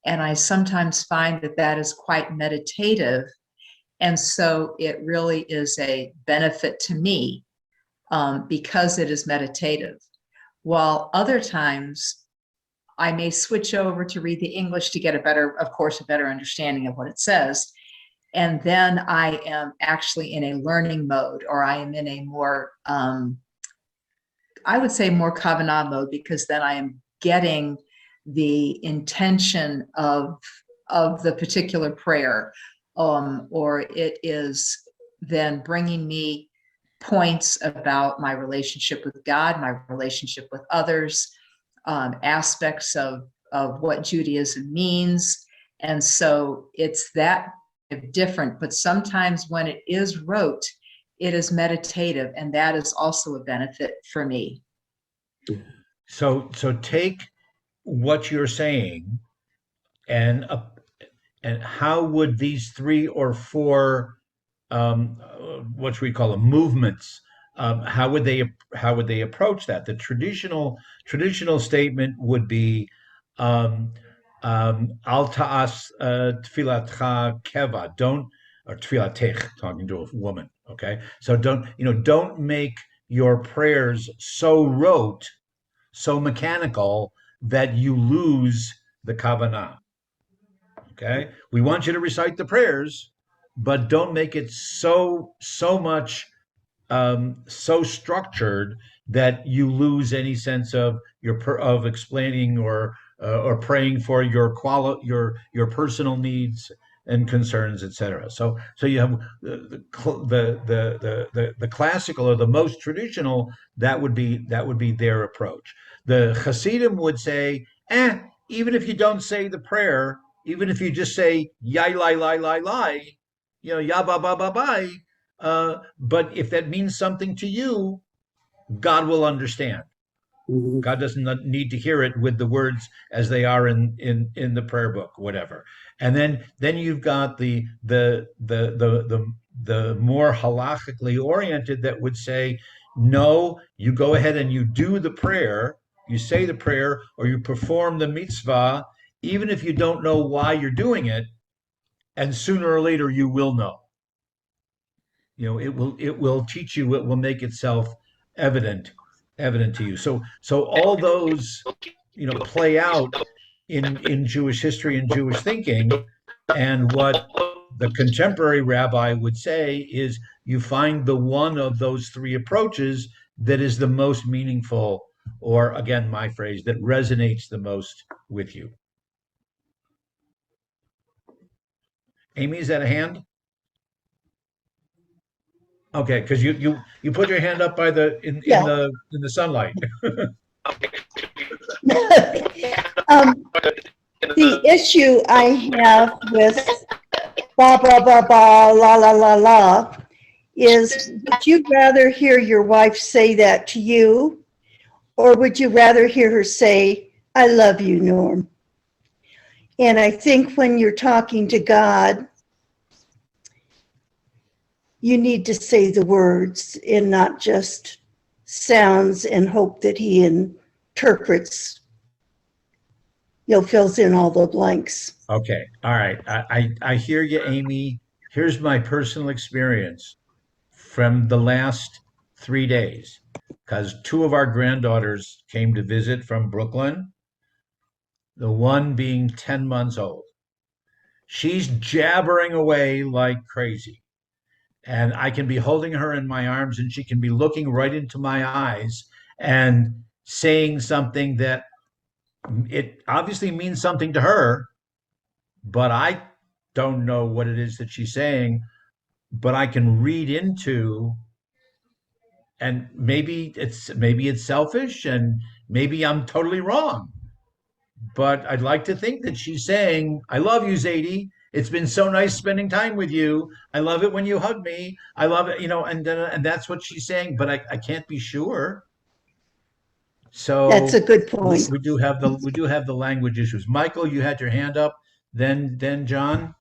and I sometimes find that that is quite meditative, and so it really is a benefit to me because it is meditative. While other times I may switch over to read the English to get a better understanding of what it says. And then I am actually in a learning mode, or I am in a more, I would say more kavanah mode, because then I am getting the intention of the particular prayer, or it is then bringing me points about my relationship with God, my relationship with others, aspects of what Judaism means. And so it's that different, but sometimes when it is rote, it is meditative, and that is also a benefit for me. So take what you're saying and how would these 3 or 4 what should we call them, movements, how would they approach that? The traditional statement would be al ta'as tfilatcha keva, don't, or tfilatech, talking to a woman, okay? So don't make your prayers so rote, so mechanical that you lose the kavanah. Okay, we want you to recite the prayers, but don't make it so much so structured that you lose any sense of of explaining or praying for your personal needs and concerns, etc. So you have the classical or the most traditional, that would be their approach. The Hasidim would say, even if you don't say the prayer, even if you just say yai lai lai lai lai, ya ba ba ba ba, but if that means something to you, God will understand. Mhm. God doesn't need to hear it with the words as they are in the prayer book, whatever. And then you've got the more halachically oriented that would say, no, you go ahead and you do the prayer, you say the prayer, or you perform the mitzvah, even if you don't know why you're doing it, and sooner or later you will know. It will teach you, it will make itself evident to you. So all those play out in Jewish history and Jewish thinking. And what the contemporary rabbi would say is, you find the one of those 3 approaches that is the most meaningful, or again, my phrase, that resonates the most with you. Amy, is that a hand? Okay, because you put your hand up by in Yeah. the sunlight. The issue I have with blah, blah, blah, blah, la, la, la, la, is would you rather hear your wife say that to you, or would you rather hear her say, I love you, Norm? And I think when you're talking to God, you need to say the words and not just sounds and hope that he interprets, fills in all the blanks. Okay, all right. I hear you, Amy. Here's my personal experience from the last 3 days, because 2 of our granddaughters came to visit from Brooklyn, the one being 10 months old. She's jabbering away like crazy. And I can be holding her in my arms, and she can be looking right into my eyes and saying something that it obviously means something to her, but I don't know what it is that she's saying, but I can read into, and maybe it's selfish, and maybe I'm totally wrong, but I'd like to think that she's saying, I love you, Zadie. It's been so nice spending time with you. I love it when you hug me. I love it, and that's what she's saying, but I can't be sure. So That's a good we, point. we do have the language issues. Michael, you had your hand up. Then John.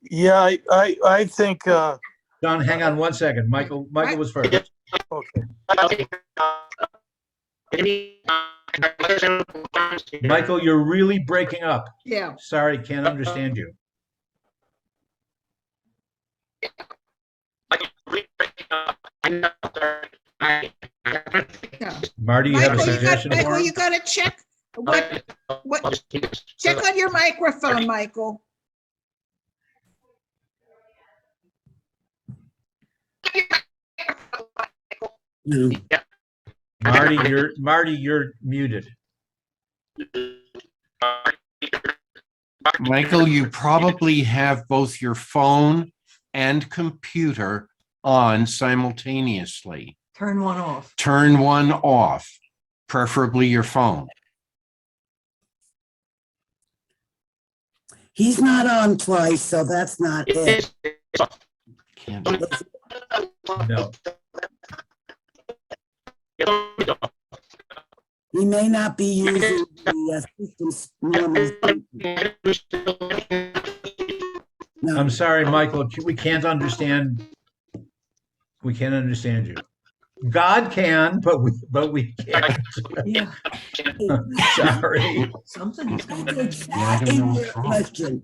Yeah, I think, John, hang on one second. Michael was first. okay. Michael, you're really breaking up. Yeah. Sorry, can't understand you. Yeah. Marty, you have a Michael, suggestion for Michael, him? you gotta check check on your microphone, Michael. No. Marty, you're muted. Michael, you probably have both your phone and computer on simultaneously. Turn one off. Turn one off, preferably your phone. He's not on twice, so that's not it. Can't. No. He may not be using the system's normal. No. I'm sorry, Michael. We can't understand. We can't understand you. God can, but we can't. Yeah, Sorry. something is going Michael, on. chat in your question.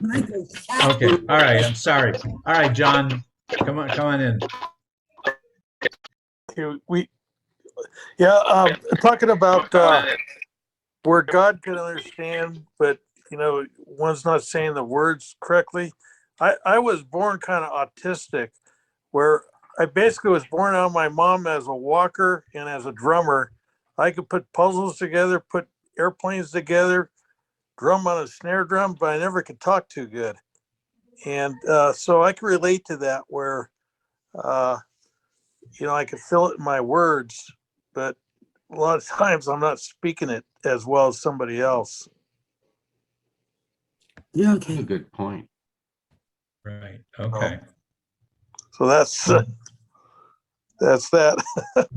Michael, chat Okay. in- All right. I'm sorry. All right, John. Come on in. Okay, talking about where God can understand, but one's not saying the words correctly. I was born kind of autistic, where I basically was born out of my mom as a walker and as a drummer. I could put puzzles together, put airplanes together, drum on a snare drum, but I never could talk too good. And so I can relate to that, where I could fill it in my words, but a lot of times I'm not speaking it as well as somebody else. Yeah, That's a okay. good point. Right. Okay. So that's that.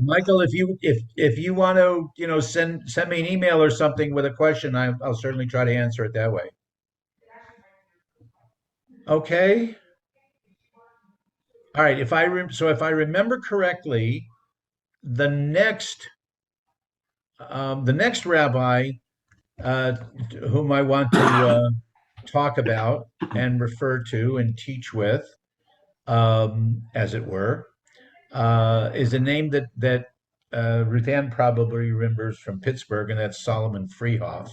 Michael, if you want to, send me an email or something with a question, I'll certainly try to answer it that way. Okay. All right. If I remember correctly, the next rabbi whom I want to talk about and refer to and teach with, as it were, is a name that Ruth Ann probably remembers from Pittsburgh, and that's Solomon Freehoff,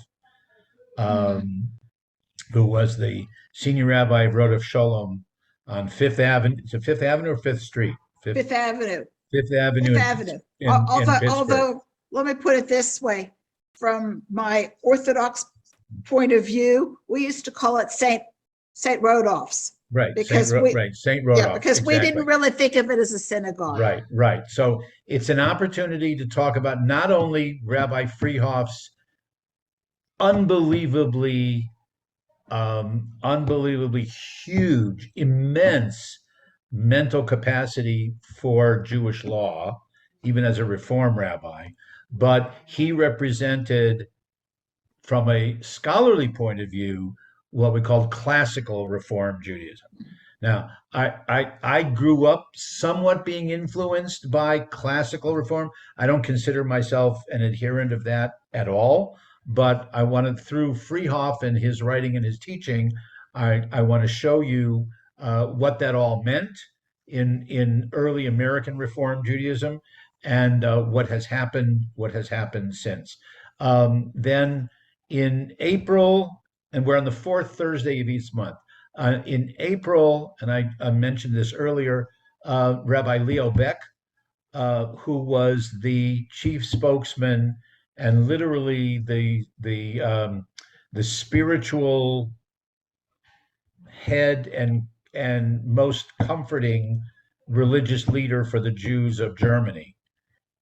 who was the senior rabbi of Rodef Sholom on Fifth Avenue. Is it Fifth Avenue or Fifth Street? Fifth Avenue. Fifth Avenue. Fifth Avenue. in Although, let me put it this way, from my Orthodox point of view, we used to call it Saint Rodolph's. Right, because Saint Rodolph. Yeah, because we didn't exactly. really think of it as a synagogue. Right. So it's an opportunity to talk about not only Rabbi Freehoff's unbelievably huge, immense mental capacity for Jewish law, even as a Reform rabbi, but he represented, from a scholarly point of view, what we called classical Reform Judaism. Now, I grew up somewhat being influenced by classical reform. I don't consider myself an adherent of that at all, but I wanted, through Freehoff and his writing and his teaching, I want to show you what that all meant in early American Reform Judaism, and what has happened since. Then in April, and we're on the fourth Thursday of each month. In April, and I mentioned this earlier, Rabbi Leo Beck, who was the chief spokesman and literally the spiritual head and most comforting religious leader for the Jews of Germany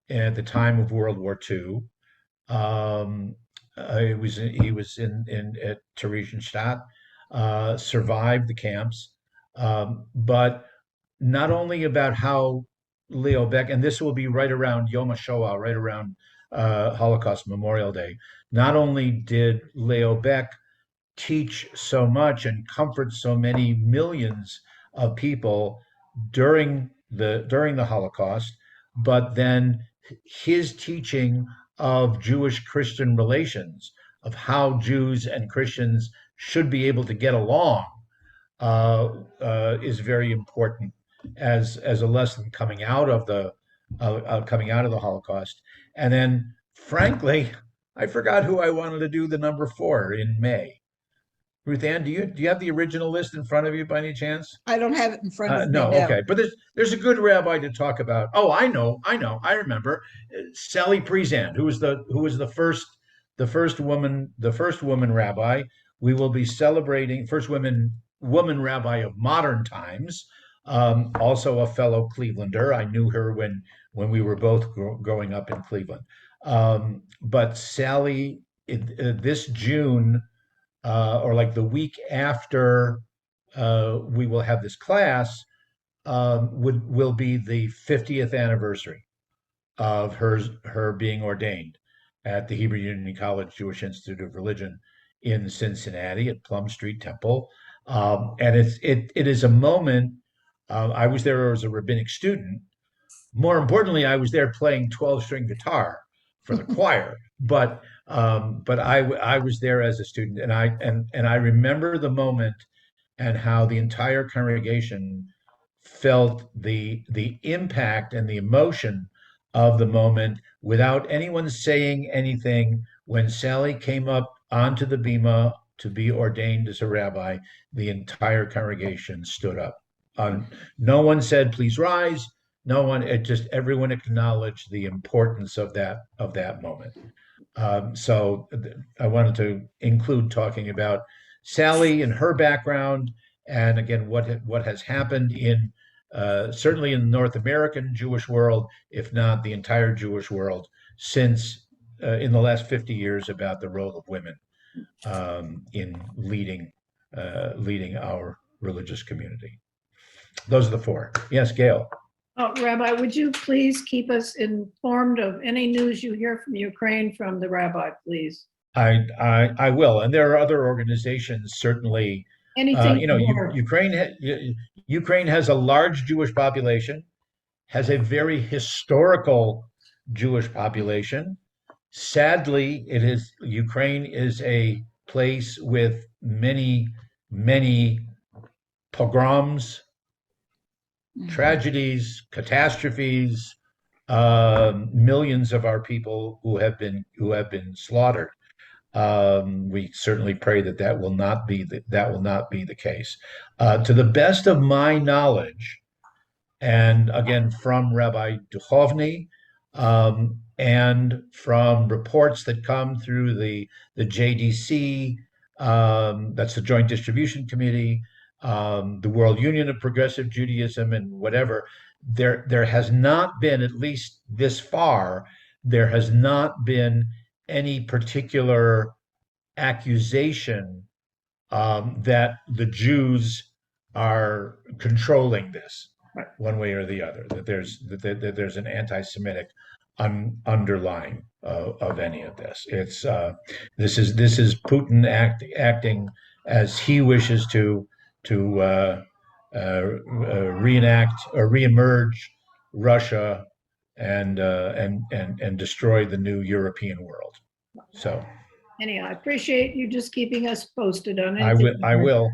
at the time of World War II. He was in at Theresienstadt. Survived the camps, but not only about how Leo Beck, and this will be right around Yom HaShoah, right around Holocaust Memorial Day. Not only did Leo Beck teach so much and comfort so many millions of people during the Holocaust, but then his teaching of Jewish-Christian relations, of how Jews and Christians should be able to get along, is very important as a lesson coming out of the Holocaust. And then, frankly, I forgot who I wanted to do the number 4 in May. Ruth Ann, do you have the original list in front of you by any chance? I don't have it in front of me No, now. okay, but there's a good rabbi to talk about. Oh, I know, I remember. Sally Priesand, who was the first woman rabbi. We will be celebrating first woman rabbi of modern times. Also a fellow Clevelander. I knew her when we were both growing up in Cleveland. But Sally, this June, or like the week after we will have this class, will be the 50th anniversary of her being ordained at the Hebrew Union College Jewish Institute of Religion in Cincinnati at Plum Street Temple. And it is a moment. I was there as a rabbinic student. More importantly, I was there playing 12-string guitar for the choir. But I was there as a student, and I remember the moment and how the entire congregation felt the impact and the emotion of the moment without anyone saying anything. When Sally came up onto the bima to be ordained as a rabbi, the entire congregation stood up. No one said, "Please rise." No one. It just everyone acknowledged the importance of that moment. So I wanted to include talking about Sally and her background, and again what has happened in certainly in the North American Jewish world, if not the entire Jewish world, since in the last 50 years about the role of women in leading our religious community. Those are the 4. Yes, Gail. Rabbi, would you please keep us informed of any news you hear from Ukraine from the rabbi, please? I will, and there are other organizations certainly. Anything more? Ukraine has a large Jewish population, has a very historical Jewish population. Sadly, Ukraine is a place with many pogroms, tragedies, catastrophes, millions of our people who have been slaughtered. We certainly pray that will not be the case. To the best of my knowledge, and again from Rabbi Duchovny, and from reports that come through the JDC, that's the Joint Distribution Committee, the World Union of Progressive Judaism, and whatever. There has not been, at least this far, there has not been any particular accusation that the Jews are controlling this one way or the other. That there's an anti-Semitic underlying of any of this. It's this is Putin acting as he wishes to reenact or reemerge Russia and destroy the new European world. So Anyhow, I appreciate you just keeping us posted on I anything. will.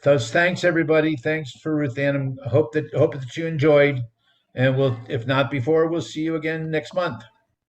So thanks everybody. Thanks for Ruth Ann. Hope that you enjoyed, and if not before, we'll see you again next month.